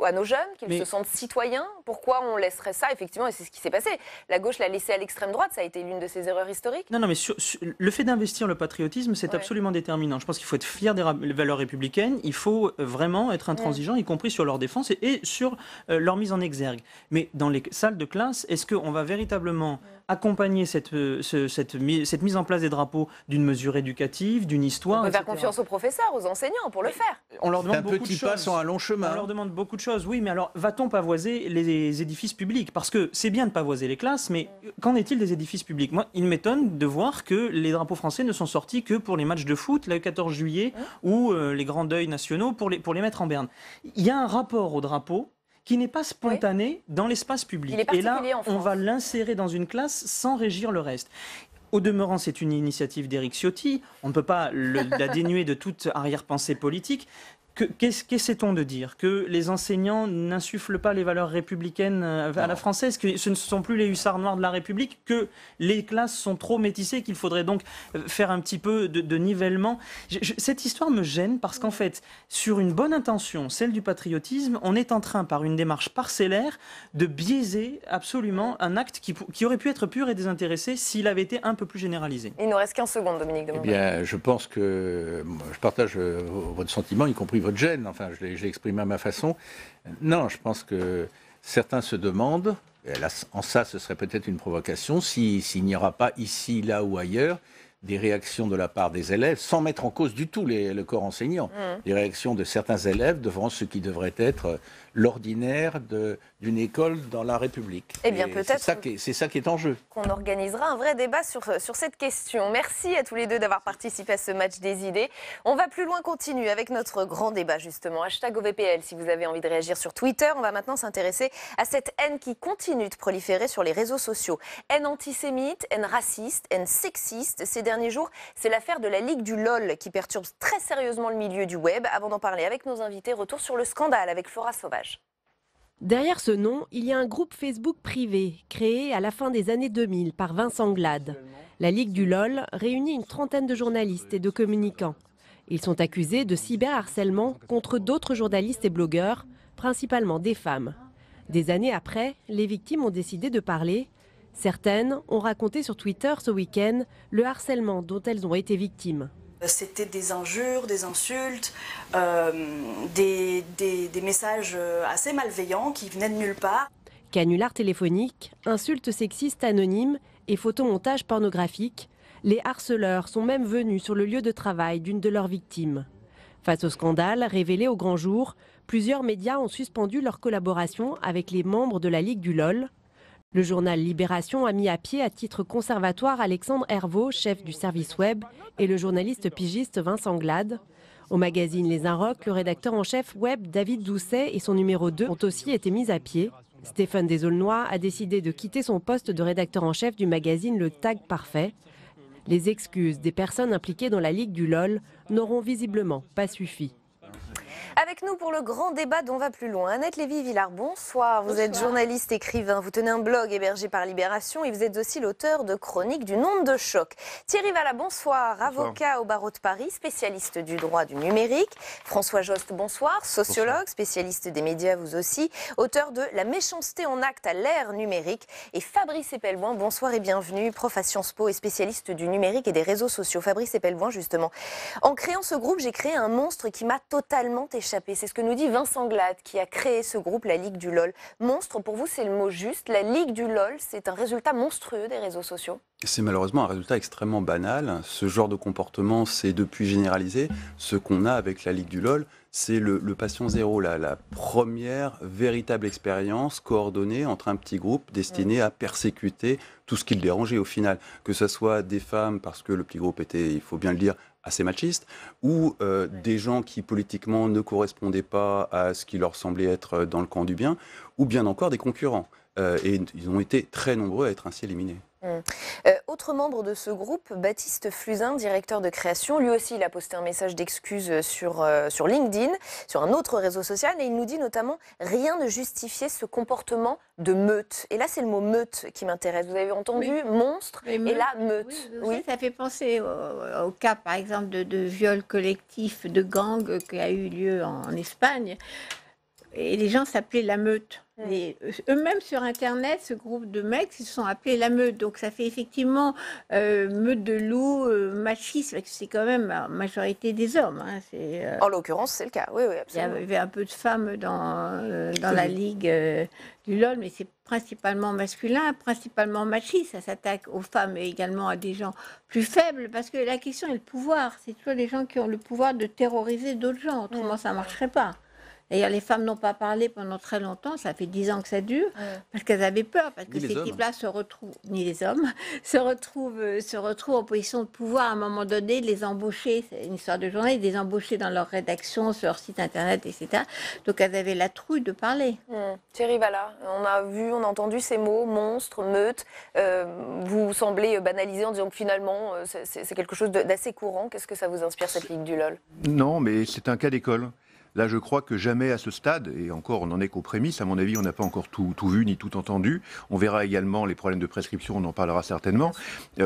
à nos jeunes, qu'ils se sentent citoyens? Pourquoi on laisserait ça, effectivement, et c'est ce qui s'est passé. La gauche l'a laissé à l'extrême droite, ça a été l'une de ses erreurs historiques. Non, mais le fait d'investir le patriotisme, c'est absolument déterminant. Je pense qu'il faut être fier des valeurs républicaines, il faut vraiment être intransigeant, y compris sur leur défense et sur leur mise en exergue. Mais dans les salles de classe, est-ce qu'on va véritablement accompagner cette mise en place des drapeaux d'une mesure éducative, d'une histoire. On peut faire confiance aux professeurs, aux enseignants pour le faire. On leur demande beaucoup de choses. Un petit pas sur un long chemin. On leur demande beaucoup de choses. Oui, mais alors va-t-on pavoiser les édifices publics? Parce que c'est bien de pavoiser les classes, mais qu'en est-il des édifices publics? Moi, il m'étonne de voir que les drapeaux français ne sont sortis que pour les matchs de foot, le 14 juillet, ou les grands deuils nationaux pour les mettre en berne. Il y a un rapport au drapeau qui n'est pas spontané dans l'espace public. Et là, on va l'insérer dans une classe sans régir le reste. Au demeurant, c'est une initiative d'Éric Ciotti. On ne peut pas la dénuer de toute arrière-pensée politique. Qu'essaie-t-on de dire? Que les enseignants n'insufflent pas les valeurs républicaines à la française? Que ce ne sont plus les hussards noirs de la République? Que les classes sont trop métissées? Qu'il faudrait donc faire un petit peu de nivellement? Cette histoire me gêne parce qu'en fait, sur une bonne intention, celle du patriotisme, on est en train, par une démarche parcellaire, de biaiser absolument un acte qui aurait pu être pur et désintéressé s'il avait été un peu plus généralisé. Il nous reste 15 secondes, Dominique de Montvalon. Eh bien, je pense que je partage votre sentiment, y compris votre gêne, enfin je l'ai exprimé à ma façon. Non, je pense que certains se demandent, et là, en ça ce serait peut-être une provocation, s'il n'y aura pas ici, là ou ailleurs, des réactions de la part des élèves, sans mettre en cause du tout le corps enseignant, des réactions de certains élèves devant ce qui devrait être l'ordinaire d'une école dans la République. Eh bien, peut-être c'est ça qui est en jeu. Qu'on organisera un vrai débat sur cette question. Merci à tous les deux d'avoir participé à ce match des idées. On va plus loin, continue avec notre grand débat, justement. #OVPL, si vous avez envie de réagir sur Twitter. On va maintenant s'intéresser à cette haine qui continue de proliférer sur les réseaux sociaux. Haine antisémite, haine raciste, haine sexiste. Ces derniers jours, c'est l'affaire de la Ligue du LOL qui perturbe très sérieusement le milieu du web. Avant d'en parler avec nos invités, retour sur le scandale avec Flora Sauvage. Derrière ce nom, il y a un groupe Facebook privé, créé à la fin des années 2000 par Vincent Glade. La Ligue du LOL réunit une trentaine de journalistes et de communicants. Ils sont accusés de cyberharcèlement contre d'autres journalistes et blogueurs, principalement des femmes. Des années après, les victimes ont décidé de parler. Certaines ont raconté sur Twitter ce week-end le harcèlement dont elles ont été victimes. C'était des injures, des insultes, des messages assez malveillants qui venaient de nulle part. Canulars téléphoniques, insultes sexistes anonymes et photomontages pornographiques, les harceleurs sont même venus sur le lieu de travail d'une de leurs victimes. Face au scandale révélé au grand jour, plusieurs médias ont suspendu leur collaboration avec les membres de la Ligue du LOL. Le journal Libération a mis à pied à titre conservatoire Alexandre Herveau, chef du service web, et le journaliste pigiste Vincent Glade. Au magazine Les Inrocks, le rédacteur en chef web David Doucet et son numéro 2 ont aussi été mis à pied. Stéphane Desaulnois a décidé de quitter son poste de rédacteur en chef du magazine Le Tag Parfait. Les excuses des personnes impliquées dans la Ligue du LOL n'auront visiblement pas suffi. Avec nous pour le grand débat dont on va plus loin, Annette Lévy-Villard, bonsoir. Vous êtes journaliste, écrivain, vous tenez un blog hébergé par Libération et vous êtes aussi l'auteur de chroniques d'une onde de choc. Thierry Vallat, bonsoir, avocat au barreau de Paris, spécialiste du droit du numérique. François Jost, bonsoir, sociologue, spécialiste des médias, vous aussi, auteur de La méchanceté en acte à l'ère numérique. Et Fabrice Epelboin, bonsoir et bienvenue, prof à Sciences Po et spécialiste du numérique et des réseaux sociaux. Fabrice Epelboin, justement. En créant ce groupe, j'ai créé un monstre qui m'a totalement échappé. C'est ce que nous dit Vincent Glade, qui a créé ce groupe, la Ligue du LOL. Monstre, pour vous, c'est le mot juste. La Ligue du LOL, c'est un résultat monstrueux des réseaux sociaux. C'est malheureusement un résultat extrêmement banal. Ce genre de comportement s'est depuis généralisé. Ce qu'on a avec la Ligue du LOL, c'est le patient zéro, la première véritable expérience coordonnée entre un petit groupe destiné à persécuter tout ce qui le dérangeait au final. Que ce soit des femmes, parce que le petit groupe était, il faut bien le dire, assez machistes, ou des gens qui politiquement ne correspondaient pas à ce qui leur semblait être dans le camp du bien, ou bien encore des concurrents. Et ils ont été très nombreux à être ainsi éliminés. Autre membre de ce groupe, Baptiste Flusin, directeur de création, lui aussi il a posté un message d'excuse sur LinkedIn, sur un autre réseau social, et il nous dit notamment « Rien ne justifiait ce comportement de meute ». Et là c'est le mot meute qui m'intéresse. Vous avez entendu monstre et là meute. Oui, ça fait penser au cas par exemple de viol collectif, de gang qui a eu lieu en Espagne. Et les gens s'appelaient la meute. Eux-mêmes sur Internet, ce groupe de mecs, ils se sont appelés la meute. Donc ça fait effectivement meute de loups, machisme, c'est quand même la majorité des hommes. Hein. En l'occurrence, c'est le cas, oui, absolument. Il y avait un peu de femmes dans la ligue du LOL, mais c'est principalement masculin, principalement machiste. Ça s'attaque aux femmes et également à des gens plus faibles, parce que la question est le pouvoir. C'est toujours les gens qui ont le pouvoir de terroriser d'autres gens, autrement ça ne marcherait pas. D'ailleurs, les femmes n'ont pas parlé pendant très longtemps, ça fait 10 ans que ça dure, parce qu'elles avaient peur, parce que ces types-là se retrouvent, ni les hommes, se retrouvent en position de pouvoir à un moment donné, les embaucher, c'est une histoire de journée, les embaucher dans leur rédaction, sur leur site internet, etc. Donc elles avaient la trouille de parler. Thierry Vallat, on a entendu ces mots, monstre, meute, vous semblez banaliser en disant que finalement c'est quelque chose d'assez courant. Qu'est-ce que ça vous inspire, cette ligue du LOL? Non, mais c'est un cas d'école. Là, je crois que jamais à ce stade, et encore on n'en est qu'aux prémices, à mon avis, on n'a pas encore tout vu ni tout entendu. On verra également les problèmes de prescription, on en parlera certainement,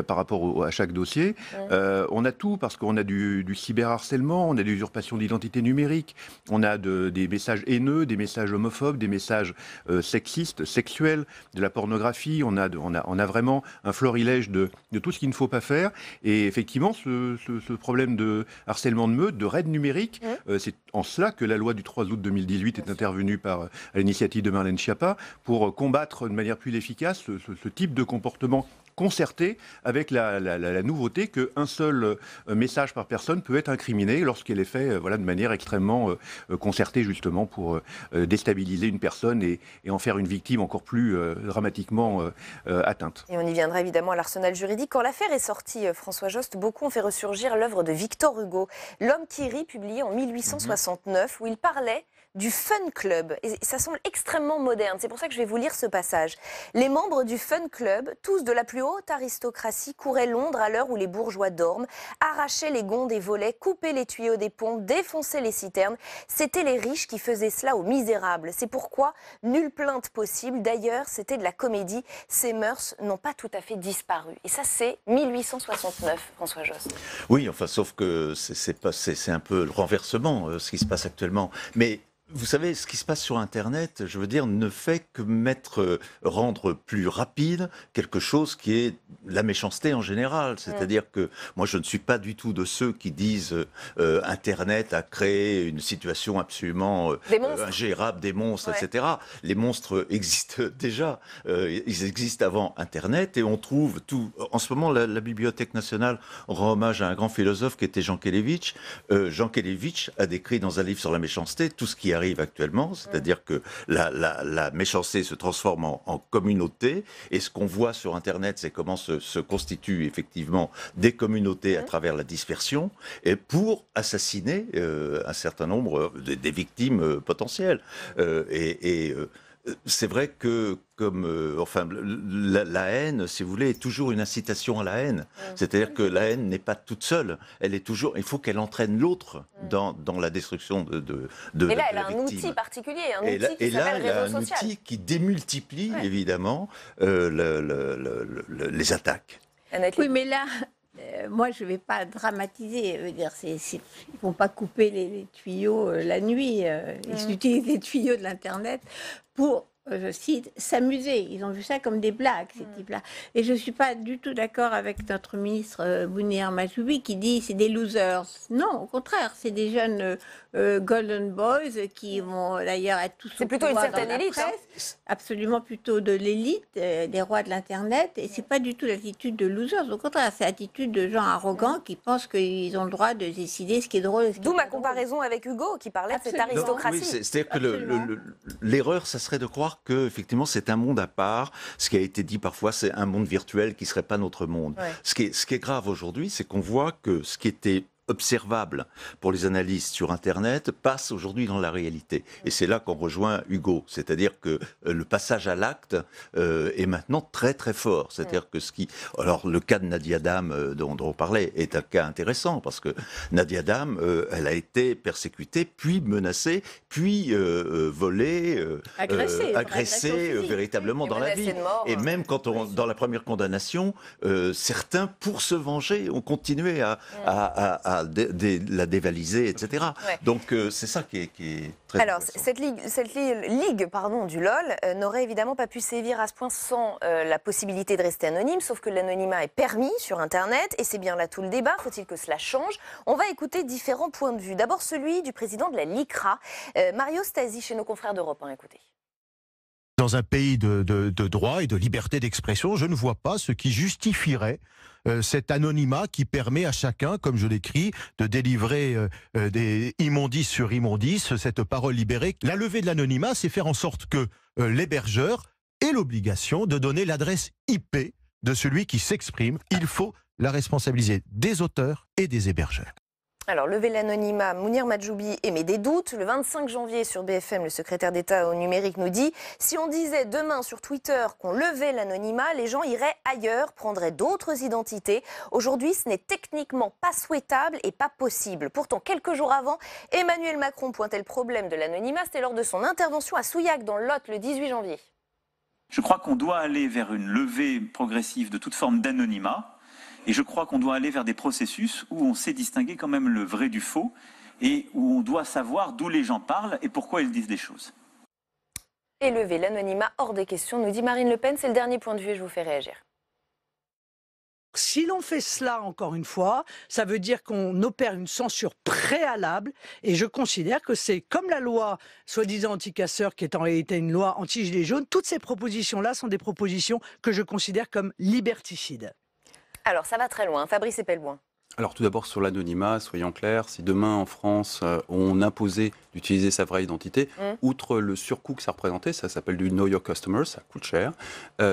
par rapport à chaque dossier. On a tout, parce qu'on a du cyberharcèlement, on a de l'usurpation d'identité numérique, on a des messages haineux, des messages homophobes, des messages sexistes, sexuels, de la pornographie. On a vraiment un florilège de tout ce qu'il ne faut pas faire. Et effectivement, ce problème de harcèlement de meute, de raid numérique, c'est en cela que la loi du 3 août 2018 est intervenue à l'initiative de Marlène Schiappa pour combattre de manière plus efficace ce type de comportement concerté, avec la nouveauté qu'un seul message par personne peut être incriminé lorsqu'il est fait de manière extrêmement concertée, justement pour déstabiliser une personne et en faire une victime encore plus dramatiquement atteinte. Et on y viendra évidemment à l'arsenal juridique. Quand l'affaire est sortie, François Jost, beaucoup ont fait ressurgir l'œuvre de Victor Hugo, L'homme qui rit, publié en 1869, où il parlait du Fun Club. Et ça semble extrêmement moderne. C'est pour ça que je vais vous lire ce passage. Les membres du Fun Club, tous de la plus haute aristocratie, couraient Londres à l'heure où les bourgeois dorment, arrachaient les gonds des volets, coupaient les tuyaux des ponts, défonçaient les citernes. C'étaient les riches qui faisaient cela aux misérables. C'est pourquoi nulle plainte possible. D'ailleurs, c'était de la comédie. Ces mœurs n'ont pas tout à fait disparu. Et ça, c'est 1869, François Jost. Oui, enfin, sauf que c'est un peu le renversement, ce qui se passe actuellement. Mais vous savez, ce qui se passe sur Internet, je veux dire, ne fait que rendre plus rapide quelque chose qui est la méchanceté en général. C'est-à-dire que moi, je ne suis pas du tout de ceux qui disent Internet a créé une situation absolument ingérable, des monstres, etc. Les monstres existent déjà. Ils existent avant Internet et on trouve tout. En ce moment, la Bibliothèque nationale rend hommage à un grand philosophe qui était Jean Kelevitch. Jean Kelevitch a décrit dans un livre sur la méchanceté tout ce qui arrive actuellement, c'est-à-dire que la méchanceté se transforme en communauté, et ce qu'on voit sur Internet, c'est comment se constituent effectivement des communautés à travers la dispersion, et pour assassiner un certain nombre des victimes potentielles. C'est vrai que la haine, si vous voulez, est toujours une incitation à la haine. C'est-à-dire que la haine n'est pas toute seule. Elle est toujours. Il faut qu'elle entraîne l'autre dans la destruction de Et là, elle la a un outil particulier, un outil qui et là, s'appelle il y a réseau un social. outil qui démultiplie évidemment les attaques. Oui, mais là. Moi, je ne vais pas dramatiser. Ils ne vont pas couper les tuyaux la nuit. Ils utilisent les tuyaux de l'Internet pour, je cite, s'amuser. Ils ont vu ça comme des blagues, ces types-là. Et je ne suis pas du tout d'accord avec notre ministre Bounir Mahjoubi qui dit c'est des losers. Non, au contraire, c'est des jeunes golden boys qui vont d'ailleurs être tous au plutôt une pouvoir certaine dans la élite, presse, absolument plutôt de l'élite, des rois de l'Internet. Et c'est pas du tout l'attitude de losers. Au contraire, c'est l'attitude de gens arrogants qui pensent qu'ils ont le droit de décider ce qui est drôle. D'où ma comparaison avec Hugo qui parlait de cette aristocratie. Oui, c'est-à-dire que l'erreur, ça serait de croire que effectivement c'est un monde à part. Ce qui a été dit parfois, c'est un monde virtuel qui serait pas notre monde. Ce qui est grave aujourd'hui, c'est qu'on voit que ce qui était observable pour les analystes sur Internet passe aujourd'hui dans la réalité. Et c'est là qu'on rejoint Hugo, c'est-à-dire que le passage à l'acte est maintenant très très fort. C'est-à-dire que alors le cas de Nadia Dam dont on parlait est un cas intéressant parce que Nadia Dam, elle a été persécutée, puis menacée, puis volée, agressée véritablement dans la vie. Et même quand dans la première condamnation, certains, pour se venger, ont continué à la dévaliser, etc. Ouais. Donc c'est ça qui est très Alors, intéressant. cette ligue du LOL n'aurait évidemment pas pu sévir à ce point sans la possibilité de rester anonyme, sauf que l'anonymat est permis sur Internet, et c'est bien là tout le débat. Faut-il que cela change? On va écouter différents points de vue. D'abord celui du président de la LICRA, Mario Stasi, chez nos confrères d'Europe 1. Écoutez. Dans un pays de droit et de liberté d'expression, je ne vois pas ce qui justifierait cet anonymat qui permet à chacun, comme je l'écris, de délivrer des immondices sur immondices, cette parole libérée. La levée de l'anonymat, c'est faire en sorte que l'hébergeur ait l'obligation de donner l'adresse IP de celui qui s'exprime. Il faut la responsabiliser des auteurs et des hébergeurs. Alors, lever l'anonymat, Mounir Majoubi émet des doutes. Le 25 janvier, sur BFM, le secrétaire d'État au numérique nous dit « Si on disait demain sur Twitter qu'on levait l'anonymat, les gens iraient ailleurs, prendraient d'autres identités. Aujourd'hui, ce n'est techniquement pas souhaitable et pas possible. » Pourtant, quelques jours avant, Emmanuel Macron pointait le problème de l'anonymat. C'était lors de son intervention à Souillac, dans le Lot, le 18 janvier. Je crois qu'on doit aller vers une levée progressive de toute forme d'anonymat. Et je crois qu'on doit aller vers des processus où on sait distinguer quand même le vrai du faux et où on doit savoir d'où les gens parlent et pourquoi ils disent des choses. Et lever l'anonymat hors des questions, nous dit Marine Le Pen. C'est le dernier point de vue et je vous fais réagir. Si l'on fait cela, encore une fois, ça veut dire qu'on opère une censure préalable et je considère que c'est comme la loi soi-disant anti-casseurs qui est en réalité une loi anti-gilets jaunes. Toutes ces propositions-là sont des propositions que je considère comme liberticides. Alors, ça va très loin. Fabrice Epelboin. Alors tout d'abord sur l'anonymat, soyons clairs, si demain en France on imposait d'utiliser sa vraie identité, outre le surcoût que ça représentait, ça s'appelle du Know Your Customer, ça coûte cher.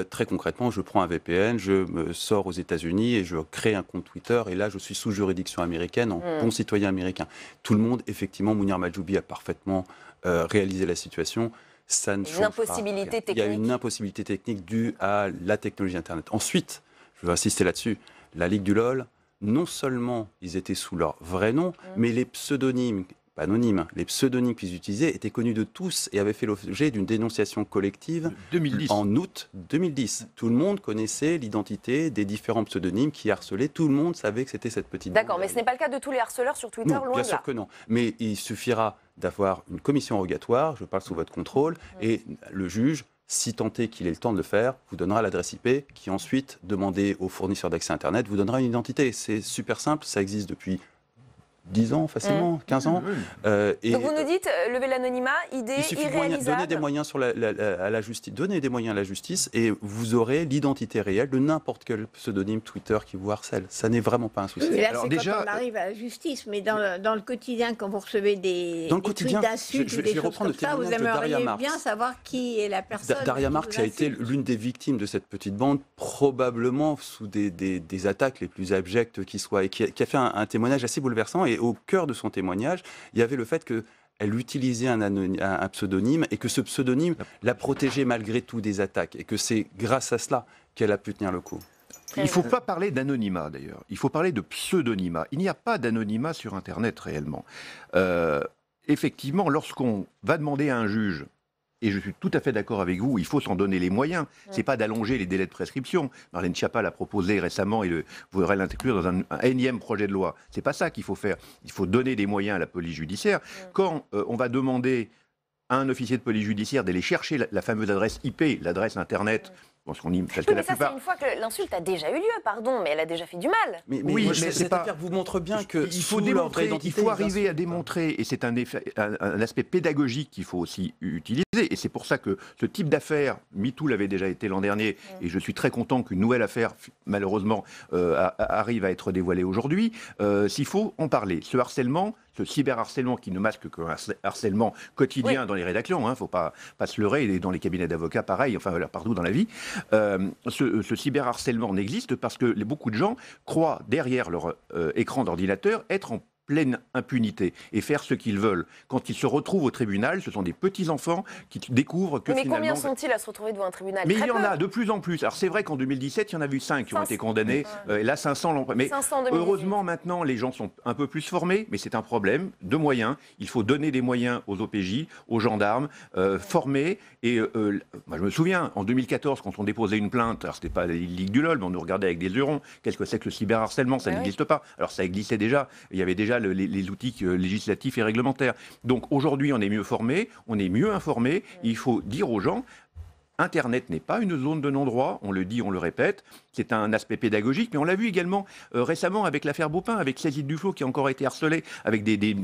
Très concrètement, je prends un VPN, je me sors aux États-Unis et je crée un compte Twitter et là je suis sous juridiction américaine, en bon citoyen américain. Tout le monde, effectivement, Mounir Majoubi a parfaitement réalisé la situation. Ça ne change pas. Il y a une impossibilité technique due à la technologie Internet. Ensuite, je veux insister là-dessus, la Ligue du LOL, non seulement ils étaient sous leur vrai nom, mais les pseudonymes, pas anonymes, les pseudonymes qu'ils utilisaient étaient connus de tous et avaient fait l'objet d'une dénonciation collective 2010. En août 2010. Tout le monde connaissait l'identité des différents pseudonymes qui harcelaient, tout le monde savait que c'était cette petite bande. D'accord, mais ce n'est pas le cas de tous les harceleurs sur Twitter, non, loin bien de sûr là. que non. Mais il suffira d'avoir une commission rogatoire, je parle sous votre contrôle, et le juge, si tant est qu'il ait le temps de le faire, vous donnera l'adresse IP qui ensuite, demandée au fournisseur d'accès Internet, vous donnera une identité. C'est super simple, ça existe depuis 10 ans facilement, 15 ans. Et donc vous nous dites, lever l'anonymat, idée irréalisable. Donner des moyens à la justice, donner des moyens à la justice et vous aurez l'identité réelle de n'importe quel pseudonyme Twitter qui vous harcèle. Ça n'est vraiment pas un souci. Mais là, c'est quand on arrive à la justice, mais dans le quotidien, quand vous recevez des tweets d'insultes ou des choses comme ça, vous aimeriez bien savoir qui est la personne. Daria Marx a été l'une des victimes de cette petite bande, probablement sous des attaques les plus abjectes qui soient, et qui a fait un témoignage assez bouleversant. Et au cœur de son témoignage, il y avait le fait qu'elle utilisait un pseudonyme et que ce pseudonyme l'a protégée malgré tout des attaques et que c'est grâce à cela qu'elle a pu tenir le coup. Il ne faut pas parler d'anonymat d'ailleurs, il faut parler de pseudonymat. Il n'y a pas d'anonymat sur Internet réellement. Effectivement, lorsqu'on va demander à un juge, et je suis tout à fait d'accord avec vous, il faut s'en donner les moyens. Ce n'est pas d'allonger les délais de prescription. Marlène Schiappa l'a proposé récemment et voudrait l'inclure dans un énième projet de loi. Ce n'est pas ça qu'il faut faire. Il faut donner des moyens à la police judiciaire. Quand on va demander à un officier de police judiciaire d'aller chercher la fameuse adresse IP, l'adresse Internet, parce qu'on y... parce que mais ça, c'est une fois que l'insulte a déjà eu lieu, pardon, mais elle a déjà fait du mal. Mais cette affaire vous montre bien que il faut arriver à démontrer, et c'est un aspect pédagogique qu'il faut aussi utiliser, et c'est pour ça que ce type d'affaire, MeToo l'avait déjà été l'an dernier, et je suis très content qu'une nouvelle affaire, malheureusement, arrive à être dévoilée aujourd'hui, s'il faut en parler. Ce harcèlement, ce cyberharcèlement qui ne masque qu'un harcèlement quotidien dans les rédactions, il ne faut pas se leurrer, et dans les cabinets d'avocats, pareil, enfin partout dans la vie, Ce cyberharcèlement n'existe parce que beaucoup de gens croient derrière leur écran d'ordinateur être en pleine impunité et faire ce qu'ils veulent. Quand ils se retrouvent au tribunal, ce sont des petits-enfants qui découvrent que mais finalement... combien sont-ils à se retrouver devant un tribunal? Mais il y en peu. a de plus en plus. Alors c'est vrai qu'en 2017, il y en a eu 5 qui ont été condamnés. Et là, 500 l'ont... Mais 500 heureusement, maintenant, les gens sont un peu plus formés, mais c'est un problème de moyens. Il faut donner des moyens aux OPJ, aux gendarmes, formés. Et moi, je me souviens, en 2014, quand on déposait une plainte, alors c'était pas la Ligue du LOL, mais on nous regardait avec des yeux ronds. Qu'est-ce que c'est que le cyberharcèlement? Ça n'existe pas. Alors ça existait déjà. Il y avait déjà les outils législatifs et réglementaires. Donc aujourd'hui, on est mieux formé, on est mieux informé. Il faut dire aux gens, Internet n'est pas une zone de non-droit, on le dit, on le répète, c'est un aspect pédagogique, mais on l'a vu également récemment avec l'affaire Baupin, avec Cécile Duflot qui a encore été harcelée, avec des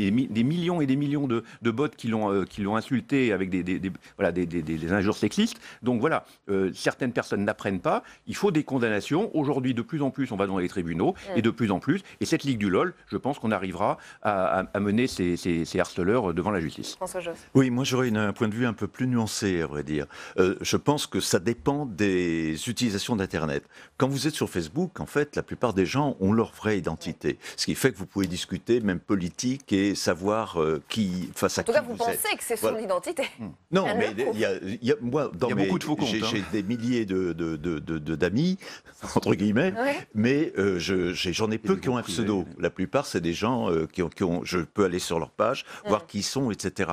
millions et des millions de bots qui l'ont insulté avec des injures sexistes. Donc voilà, certaines personnes n'apprennent pas, il faut des condamnations. Aujourd'hui, de plus en plus, on va dans les tribunaux, et de plus en plus, et cette Ligue du LOL, je pense qu'on arrivera à mener ces harceleurs devant la justice. François Josse. Oui, moi j'aurais un point de vue un peu plus nuancé, à vrai dire. Je pense que ça dépend des utilisations d'Internet. Quand vous êtes sur Facebook, en fait, la plupart des gens ont leur vraie identité. Ce qui fait que vous pouvez discuter, même politique, et savoir face à qui vous êtes. En tout cas, vous pensez que c'est son identité. Non, mais il y a beaucoup de faux comptes. J'ai des milliers d'amis, entre guillemets, mais j'en ai peu qui ont un pseudo. La plupart, c'est des gens je peux aller sur leur page, voir qui ils sont, etc.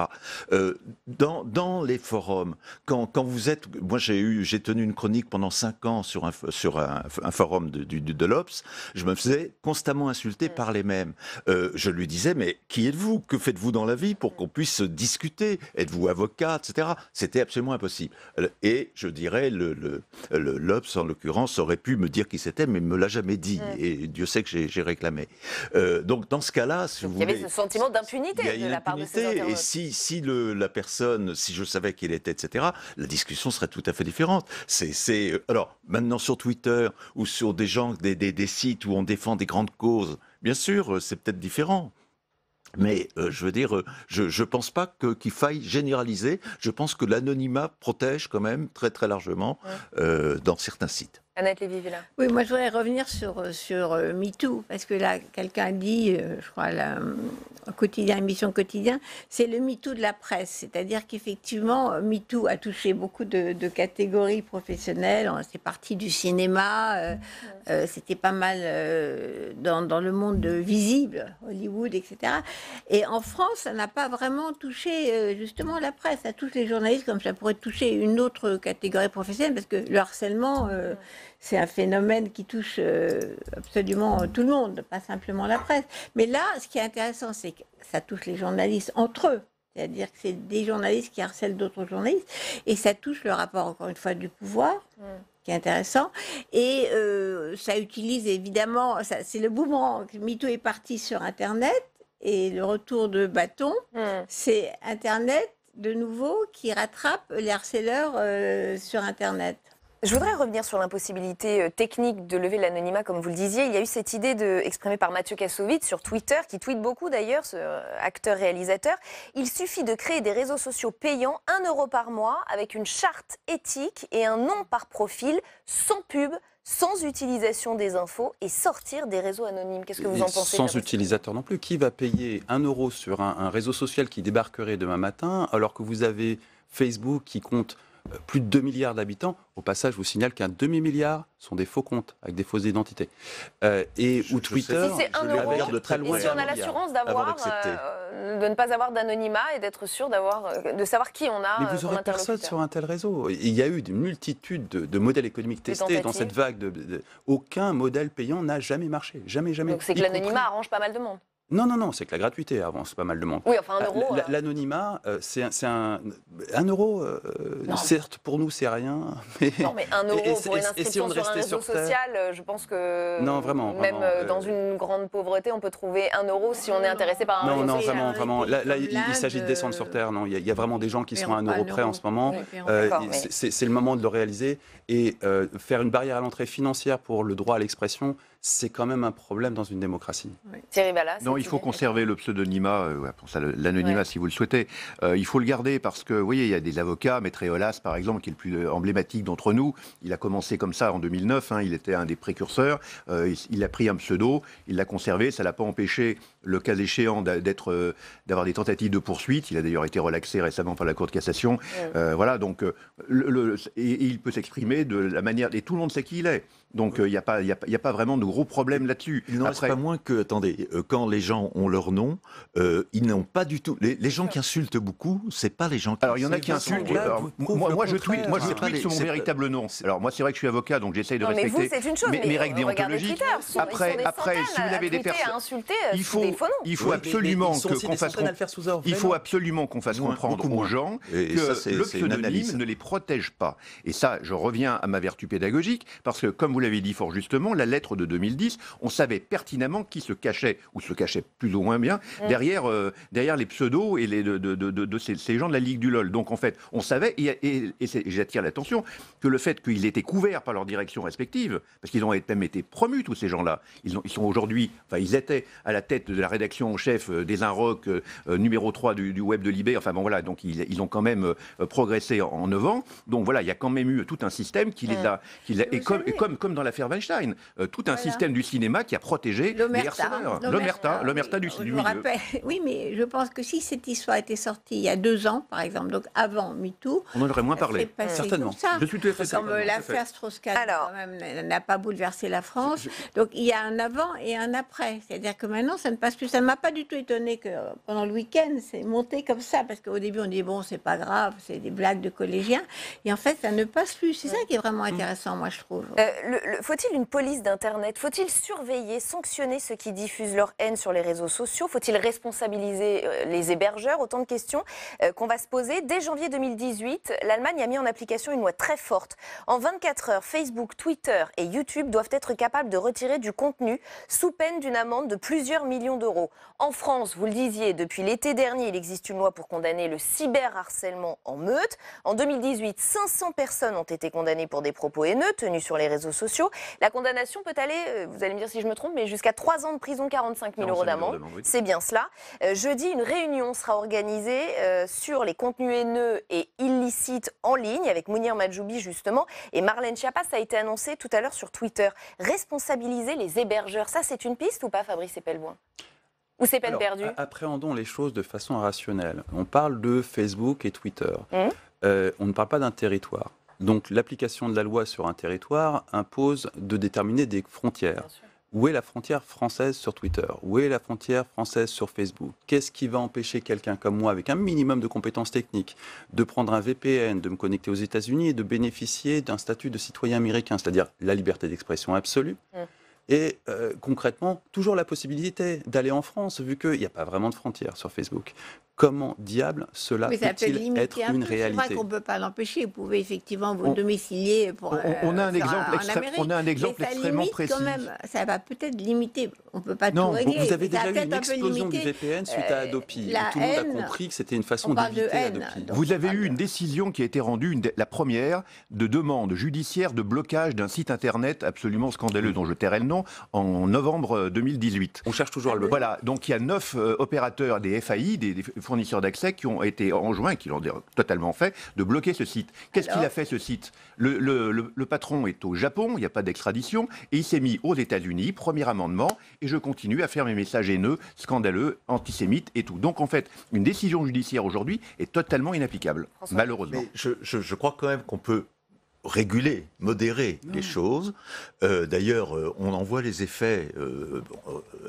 Dans les forums, quand vous êtes... Moi, j'ai tenu une chronique pendant 5 ans sur un forum de l'Obs. Je me faisais constamment insulter par les mêmes. Je lui disais, mais qui êtes-vous? Que faites-vous dans la vie pour qu'on puisse discuter? Êtes-vous avocat, etc. C'était absolument impossible. Et je dirais, l'Obs, en l'occurrence, aurait pu me dire qui c'était, mais ne me l'a jamais dit. Et Dieu sait que j'ai réclamé. Donc, dans ce cas-là, si vous voulez... Il y avait ce sentiment d'impunité de la part de ces internautes. Et si la personne, si je savais qui elle était, etc., la discussion serait tout à fait différente. Alors, maintenant sur Twitter ou sur des sites où on défend des grandes causes, bien sûr, c'est peut-être différent. Mais je veux dire, je pense pas qu'il faille généraliser. Je pense que l'anonymat protège quand même très très largement dans certains sites. Annette Lévy-Villa. Oui, moi je voudrais revenir sur MeToo, parce que là, quelqu'un dit, je crois, émission quotidien, c'est le MeToo de la presse. C'est-à-dire qu'effectivement, MeToo a touché beaucoup de catégories professionnelles. C'est parti du cinéma, c'était pas mal dans le monde visible, Hollywood, etc. Et en France, ça n'a pas vraiment touché justement la presse. Ça touche les journalistes comme ça pourrait toucher une autre catégorie professionnelle, parce que le harcèlement... c'est un phénomène qui touche absolument tout le monde, pas simplement la presse. Mais là, ce qui est intéressant, c'est que ça touche les journalistes entre eux. C'est-à-dire que c'est des journalistes qui harcèlent d'autres journalistes. Et ça touche le rapport, encore une fois, du pouvoir, qui est intéressant. Et ça utilise évidemment... c'est le boomerang. MeToo est parti sur Internet. Et le retour de bâton, c'est Internet, de nouveau, qui rattrape les harceleurs sur Internet. Je voudrais revenir sur l'impossibilité technique de lever l'anonymat, comme vous le disiez. Il y a eu cette idée exprimée par Mathieu Kassovitz sur Twitter, qui tweete beaucoup d'ailleurs, ce acteur-réalisateur. Il suffit de créer des réseaux sociaux payants, 1 € par mois, avec une charte éthique et un nom par profil, sans pub, sans utilisation des infos, et sortir des réseaux anonymes. Qu'est-ce que vous en pensez? Sans utilisateur non plus. Qui va payer 1 € sur un réseau social qui débarquerait demain matin, alors que vous avez Facebook qui compte plus de 2 milliards d'habitants? Au passage, je vous signale qu'un demi-milliard sont des faux comptes avec des fausses identités. Ou Twitter, si c'est 1 €, de très loin, et si on a l'assurance de ne pas avoir d'anonymat et d'être sûr de savoir qui on a. Mais vous n'aurez personne sur un tel réseau. Il y a eu une multitude de modèles économiques testés dans cette vague. Aucun modèle payant n'a jamais marché. Jamais. Donc c'est que l'anonymat arrange pas mal de monde. Non, c'est que la gratuité avance pas mal de monde. Oui, enfin 1 €. L'anonymat, c'est un 1 €, certes, pour nous, c'est rien. Mais... Non, mais 1 € pour une inscription sur un réseau social, je pense que non, vraiment, même dans une grande pauvreté, on peut trouver 1 € si on est intéressé par un réseau social. Non, vraiment. Là, il s'agit de descendre sur Terre. Non, il y a vraiment des gens qui sont à 1 € près en ce moment. C'est le moment de le réaliser. Et faire une barrière à l'entrée financière pour le droit à l'expression, c'est quand même un problème dans une démocratie. Thierry Ballas. Non, il faut conserver le pseudonymat, l'anonymat si vous le souhaitez. Il faut le garder parce que, vous voyez, il y a des avocats, Maître Eolas par exemple, qui est le plus emblématique d'entre nous. Il a commencé comme ça en 2009, il était un des précurseurs. Il a pris un pseudo, il l'a conservé, ça ne l'a pas empêché, le cas échéant, d'avoir des tentatives de poursuite. Il a d'ailleurs été relaxé récemment par la Cour de cassation. Voilà, donc, et il peut s'exprimer de la manière, et tout le monde sait qui il est. Donc il n'y a pas vraiment de gros problèmes là-dessus. Il n'en reste pas moins que, attendez, quand les gens ont leur nom, ils n'ont pas du tout... Les gens qui insultent beaucoup, c'est pas les gens qui... Alors il y en a qui insultent. Moi je tweete sur mon véritable nom. Alors moi c'est vrai que je suis avocat, donc j'essaye de respecter mais vous, c'est une chose, mes règles déontologiques. Après, si vous avez des personnes... Il faut absolument qu'on fasse comprendre aux gens que le pseudonyme ne les protège pas. Et ça, je reviens à ma vertu pédagogique, parce que comme vous l'avez dit fort justement, la lettre de 2010, on savait pertinemment qui se cachait, ou se cachait plus ou moins bien, derrière les pseudos et de ces gens de la Ligue du LOL. Donc en fait, on savait, et j'attire l'attention, que le fait qu'ils étaient couverts par leurs directions respectives, parce qu'ils ont même été promus, tous ces gens-là, ils sont aujourd'hui, enfin ils étaient à la tête de la rédaction en chef des Inrocks, numéro 3 du web de Libé, enfin bon voilà, donc ils ont quand même progressé en 9 ans. Donc voilà, il y a quand même eu tout un système qui les a, et comme dans l'affaire Weinstein, tout un système du cinéma qui a protégé les harceleurs. L'omerta du milieu. Oui, mais je pense que si cette histoire était sortie il y a 2 ans, par exemple, donc avant MeToo, on en aurait moins parlé. Certainement. Je suis tout à fait d'accord. Comme l'affaire Strauss-Kahn, quand même, n'a pas bouleversé la France. Donc il y a un avant et un après. C'est-à-dire que maintenant, ça ne passe plus. Ça ne m'a pas du tout étonné que pendant le week-end, c'est monté comme ça, parce qu'au début, on dit bon, c'est pas grave, c'est des blagues de collégiens. Et en fait, ça ne passe plus. C'est ça qui est vraiment intéressant, moi, je trouve. Faut-il une police d'Internet? Faut-il surveiller, sanctionner ceux qui diffusent leur haine sur les réseaux sociaux? Faut-il responsabiliser les hébergeurs? Autant de questions qu'on va se poser. Dès janvier 2018, l'Allemagne a mis en application une loi très forte. En 24 heures, Facebook, Twitter et YouTube doivent être capables de retirer du contenu sous peine d'une amende de plusieurs millions d'euros. En France, vous le disiez, depuis l'été dernier, il existe une loi pour condamner le cyberharcèlement en meute. En 2018, 500 personnes ont été condamnées pour des propos haineux tenus sur les réseaux sociaux. La condamnation peut aller, vous allez me dire si je me trompe, mais jusqu'à 3 ans de prison, 45 000 euros d'amende. Oui. C'est bien cela. Jeudi, une réunion sera organisée sur les contenus haineux et illicites en ligne avec Mounir Majoubi justement. Et Marlène Schiappa, ça a été annoncé tout à l'heure sur Twitter. Responsabiliser les hébergeurs, ça c'est une piste ou pas, Fabrice Epelboin? Ou c'est peine perdue? Appréhendons les choses de façon rationnelle. On parle de Facebook et Twitter. On ne parle pas d'un territoire. Donc l'application de la loi sur un territoire impose de déterminer des frontières. Où est la frontière française sur Twitter? Où est la frontière française sur Facebook? Qu'est-ce qui va empêcher quelqu'un comme moi, avec un minimum de compétences techniques, de prendre un VPN, de me connecter aux États-Unis et de bénéficier d'un statut de citoyen américain, c'est-à-dire la liberté d'expression absolue? Et concrètement, toujours la possibilité d'aller en France, vu qu'il n'y a pas vraiment de frontières sur Facebook. Comment diable cela peut-il être une réalité? C'est vrai qu'on ne peut pas l'empêcher. Vous pouvez effectivement vous domicilier pour on a un exemple extrêmement précis. Quand même, ça va peut-être limiter. On ne peut pas tout régler. Vous avez déjà eu une explosion du VPN suite à Adopi. Et tout le monde a compris que c'était une façon d'éviter Adopi. Vous avez eu une décision qui a été rendue, la première, de demande judiciaire de blocage d'un site internet absolument scandaleux, dont je tairai le nom, en novembre 2018. On cherche toujours à le... Voilà, donc il y a 9 opérateurs des FAI, des fournisseurs d'accès, qui ont été enjoints, qui l'ont totalement fait, de bloquer ce site. Qu'est-ce qu'il a fait, ce site? Le patron est au Japon, il n'y a pas d'extradition, et il s'est mis aux États-Unis, premier amendement, et je continue à faire mes messages haineux, scandaleux, antisémites et tout. Donc en fait, une décision judiciaire aujourd'hui est totalement inapplicable, malheureusement. Mais je crois quand même qu'on peut réguler, modérer les choses. D'ailleurs, on en voit les effets.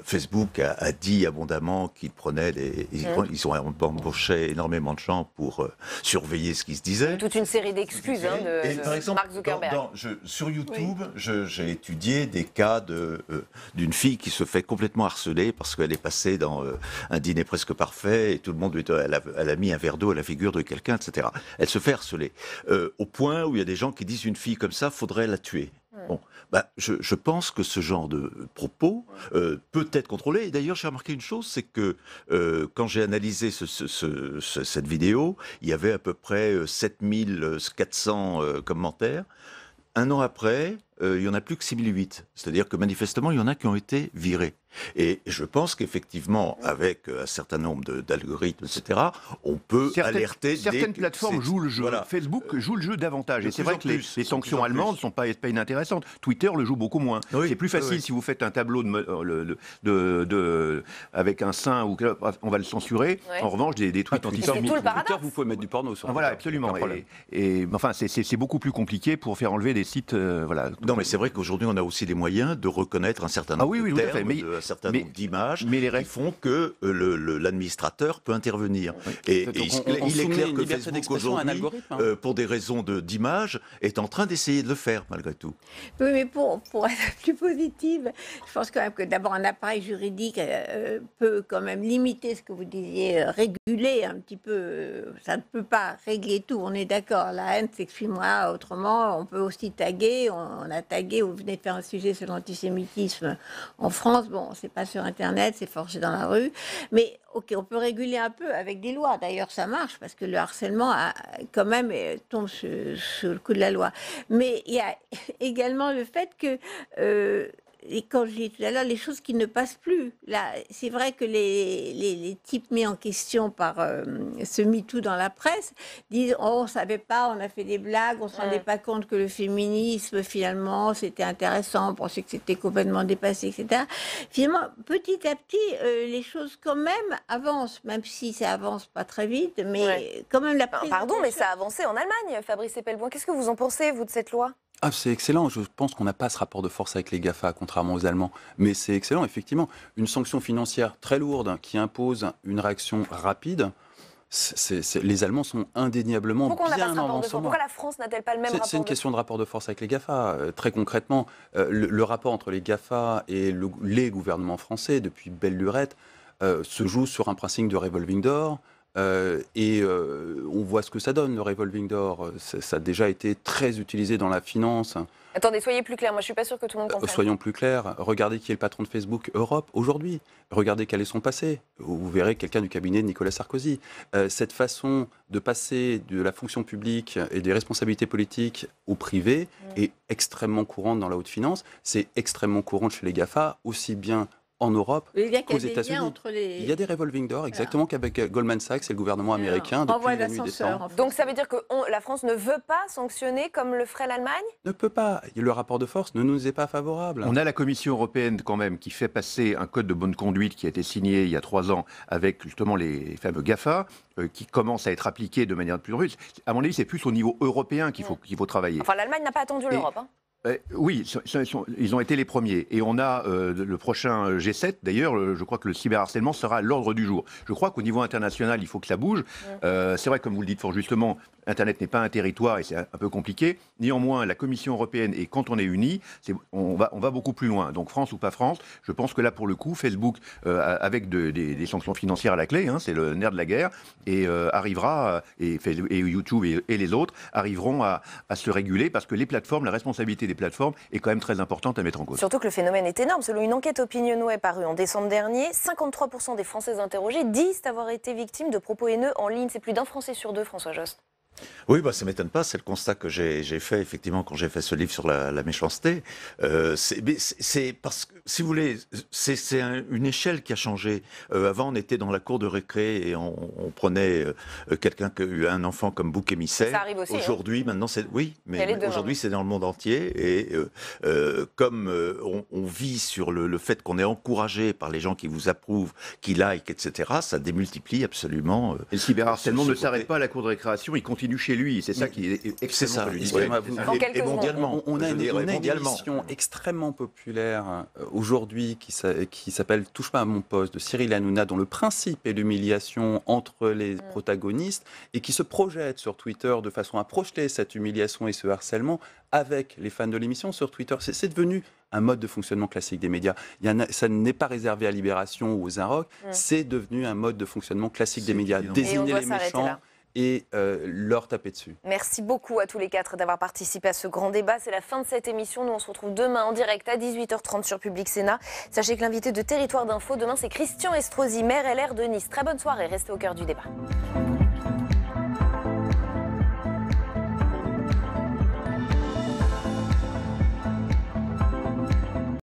Facebook a dit abondamment qu'ils prenaient ils ont embauché énormément de gens pour surveiller ce qui se disait. Toute une série d'excuses de par exemple, Mark Zuckerberg. Sur YouTube, j'ai étudié des cas d'une fille qui se fait complètement harceler parce qu'elle est passée dans un dîner presque parfait et tout le monde elle a mis un verre d'eau à la figure de quelqu'un, etc. Elle se fait harceler. Au point où il y a des gens qui disent une fille comme ça, faudrait la tuer. Bon, je pense que ce genre de propos peut être contrôlé. Et d'ailleurs, j'ai remarqué une chose, c'est que quand j'ai analysé cette vidéo, il y avait à peu près 7400 commentaires. Un an après, il n'y en a plus que 6008. C'est-à-dire que manifestement, il y en a qui ont été virés. Et je pense qu'effectivement, avec un certain nombre d'algorithmes, etc., on peut alerter. Certaines plateformes jouent le jeu. Voilà. Facebook joue le jeu davantage. Et c'est vrai que les sanctions allemandes ne sont pas inintéressantes. Twitter le joue beaucoup moins. Oui, c'est plus facile si vous faites un tableau avec un sein, on va le censurer. Ouais. En revanche, des tweets antisémites. Twitter, vous pouvez mettre du porno sur Voilà, Twitter, absolument. Enfin, c'est beaucoup plus compliqué pour faire enlever des sites. Voilà. Non, mais c'est vrai qu'aujourd'hui, on a aussi les moyens de reconnaître un certain nombre de termes, un certain nombre d'images qui font que l'administrateur peut intervenir. Et il est clair que Facebook aujourd'hui, pour des raisons d'image, est en train d'essayer de le faire malgré tout. Oui, mais pour être plus positive, je pense quand même que d'abord un appareil juridique peut quand même limiter ce que vous disiez, réguler un petit peu. Ça ne peut pas régler tout, on est d'accord. La haine s'exprimera autrement. On peut aussi taguer. On a tagué, vous venez de faire un sujet sur l'antisémitisme en France. Bon, c'est pas sur Internet, c'est forgé dans la rue. Mais ok, on peut réguler un peu avec des lois. D'ailleurs, ça marche parce que le harcèlement quand même tombe sous le coup de la loi. Mais il y a également le fait que et quand je disais tout à l'heure, les choses qui ne passent plus. Là, c'est vrai que les types mis en question par ce MeToo dans la presse disent on ne savait pas, on a fait des blagues, on ne se rendait pas compte que le féminisme, finalement, c'était intéressant, on pensait que c'était complètement dépassé, etc. Finalement, petit à petit, les choses quand même avancent, même si ça avance pas très vite, mais quand même la prise. Pardon, mais ça a avancé en Allemagne, Fabrice Epelboin. Qu'est-ce que vous en pensez, vous, de cette loi ? Ah, c'est excellent. Je pense qu'on n'a pas ce rapport de force avec les GAFA, contrairement aux Allemands. Mais c'est excellent, effectivement. Une sanction financière très lourde qui impose une réaction rapide. Les Allemands sont indéniablement bien en avance. Pourquoi la France n'a-t-elle pas le même rapport de force ? C'est une question de rapport de force avec les GAFA. Très concrètement, le rapport entre les GAFA et les gouvernements français, depuis belle lurette, se joue sur un principe de revolving door. On voit ce que ça donne, le revolving door. Ça a déjà été très utilisé dans la finance. Attendez, soyez plus clair. Moi, je suis pas sûre que tout le monde comprenne. Soyons plus clairs. Regardez qui est le patron de Facebook Europe aujourd'hui. Regardez quel est son passé. Vous verrez quelqu'un du cabinet de Nicolas Sarkozy. Cette façon de passer de la fonction publique et des responsabilités politiques au privé est extrêmement courante dans la haute finance. C'est extrêmement courant chez les GAFA, aussi bien en Europe qu'aux États-Unis. Il y a des revolving doors, exactement qu'avec Goldman Sachs et le gouvernement américain depuis la nuit des temps. Donc ça veut dire que la France ne veut pas sanctionner comme le ferait l'Allemagne ? Ne peut pas. Le rapport de force ne nous est pas favorable. On a la Commission européenne quand même qui fait passer un code de bonne conduite qui a été signé il y a 3 ans avec justement les fameux GAFA qui commence à être appliqué de manière plus rude. À mon avis, c'est plus au niveau européen qu'il faut travailler. Enfin, l'Allemagne n'a pas attendu l'Europe. Oui, ils ont été les premiers. Et on a le prochain G7, d'ailleurs, je crois que le cyberharcèlement sera à l'ordre du jour. Je crois qu'au niveau international, il faut que ça bouge. C'est vrai, comme vous le dites fort justement, Internet n'est pas un territoire et c'est un peu compliqué. Néanmoins, la Commission européenne, et quand on est unis, on va beaucoup plus loin. Donc France ou pas France, je pense que là, pour le coup, Facebook, avec des sanctions financières à la clé, c'est le nerf de la guerre, et arrivera, et YouTube et les autres, arriveront à se réguler parce que les plateformes, la responsabilité des plateformes est quand même très importante à mettre en cause. Surtout que le phénomène est énorme. Selon une enquête Opinionway parue en décembre dernier, 53% des Français interrogés disent avoir été victimes de propos haineux en ligne. C'est plus d'un Français sur 2, François Jost. Oui, ça ne m'étonne pas, c'est le constat que j'ai fait effectivement quand j'ai fait ce livre sur la méchanceté. C'est parce que, si vous voulez, c'est une échelle qui a changé. Avant, on était dans la cour de récré et on prenait quelqu'un, un enfant comme bouc émissaire. Ça arrive aussi. Aujourd'hui, maintenant, mais aujourd'hui, c'est dans le monde entier. Et comme on vit sur le fait qu'on est encouragé par les gens qui vous approuvent, qui like, etc., ça démultiplie absolument. Et le cyberharcèlement ne s'arrête pas à la cour de récréation, il continue chez lui, c'est ça qui est extrêmement et mondialement. On a une émission extrêmement populaire aujourd'hui qui s'appelle Touche pas à mon poste de Cyril Hanouna, dont le principe est l'humiliation entre les protagonistes et qui se projette sur Twitter de façon à projeter cette humiliation et ce harcèlement avec les fans de l'émission sur Twitter. C'est devenu un mode de fonctionnement classique des médias. Ça n'est pas réservé à Libération ou aux Inrock, c'est devenu un mode de fonctionnement classique des médias. Désigner les méchants et leur taper dessus. Merci beaucoup à tous les 4 d'avoir participé à ce grand débat. C'est la fin de cette émission. Nous, on se retrouve demain en direct à 18h30 sur Public Sénat. Sachez que l'invité de Territoire d'Info, demain, c'est Christian Estrosi, maire LR de Nice. Très bonne soirée, restez au cœur du débat.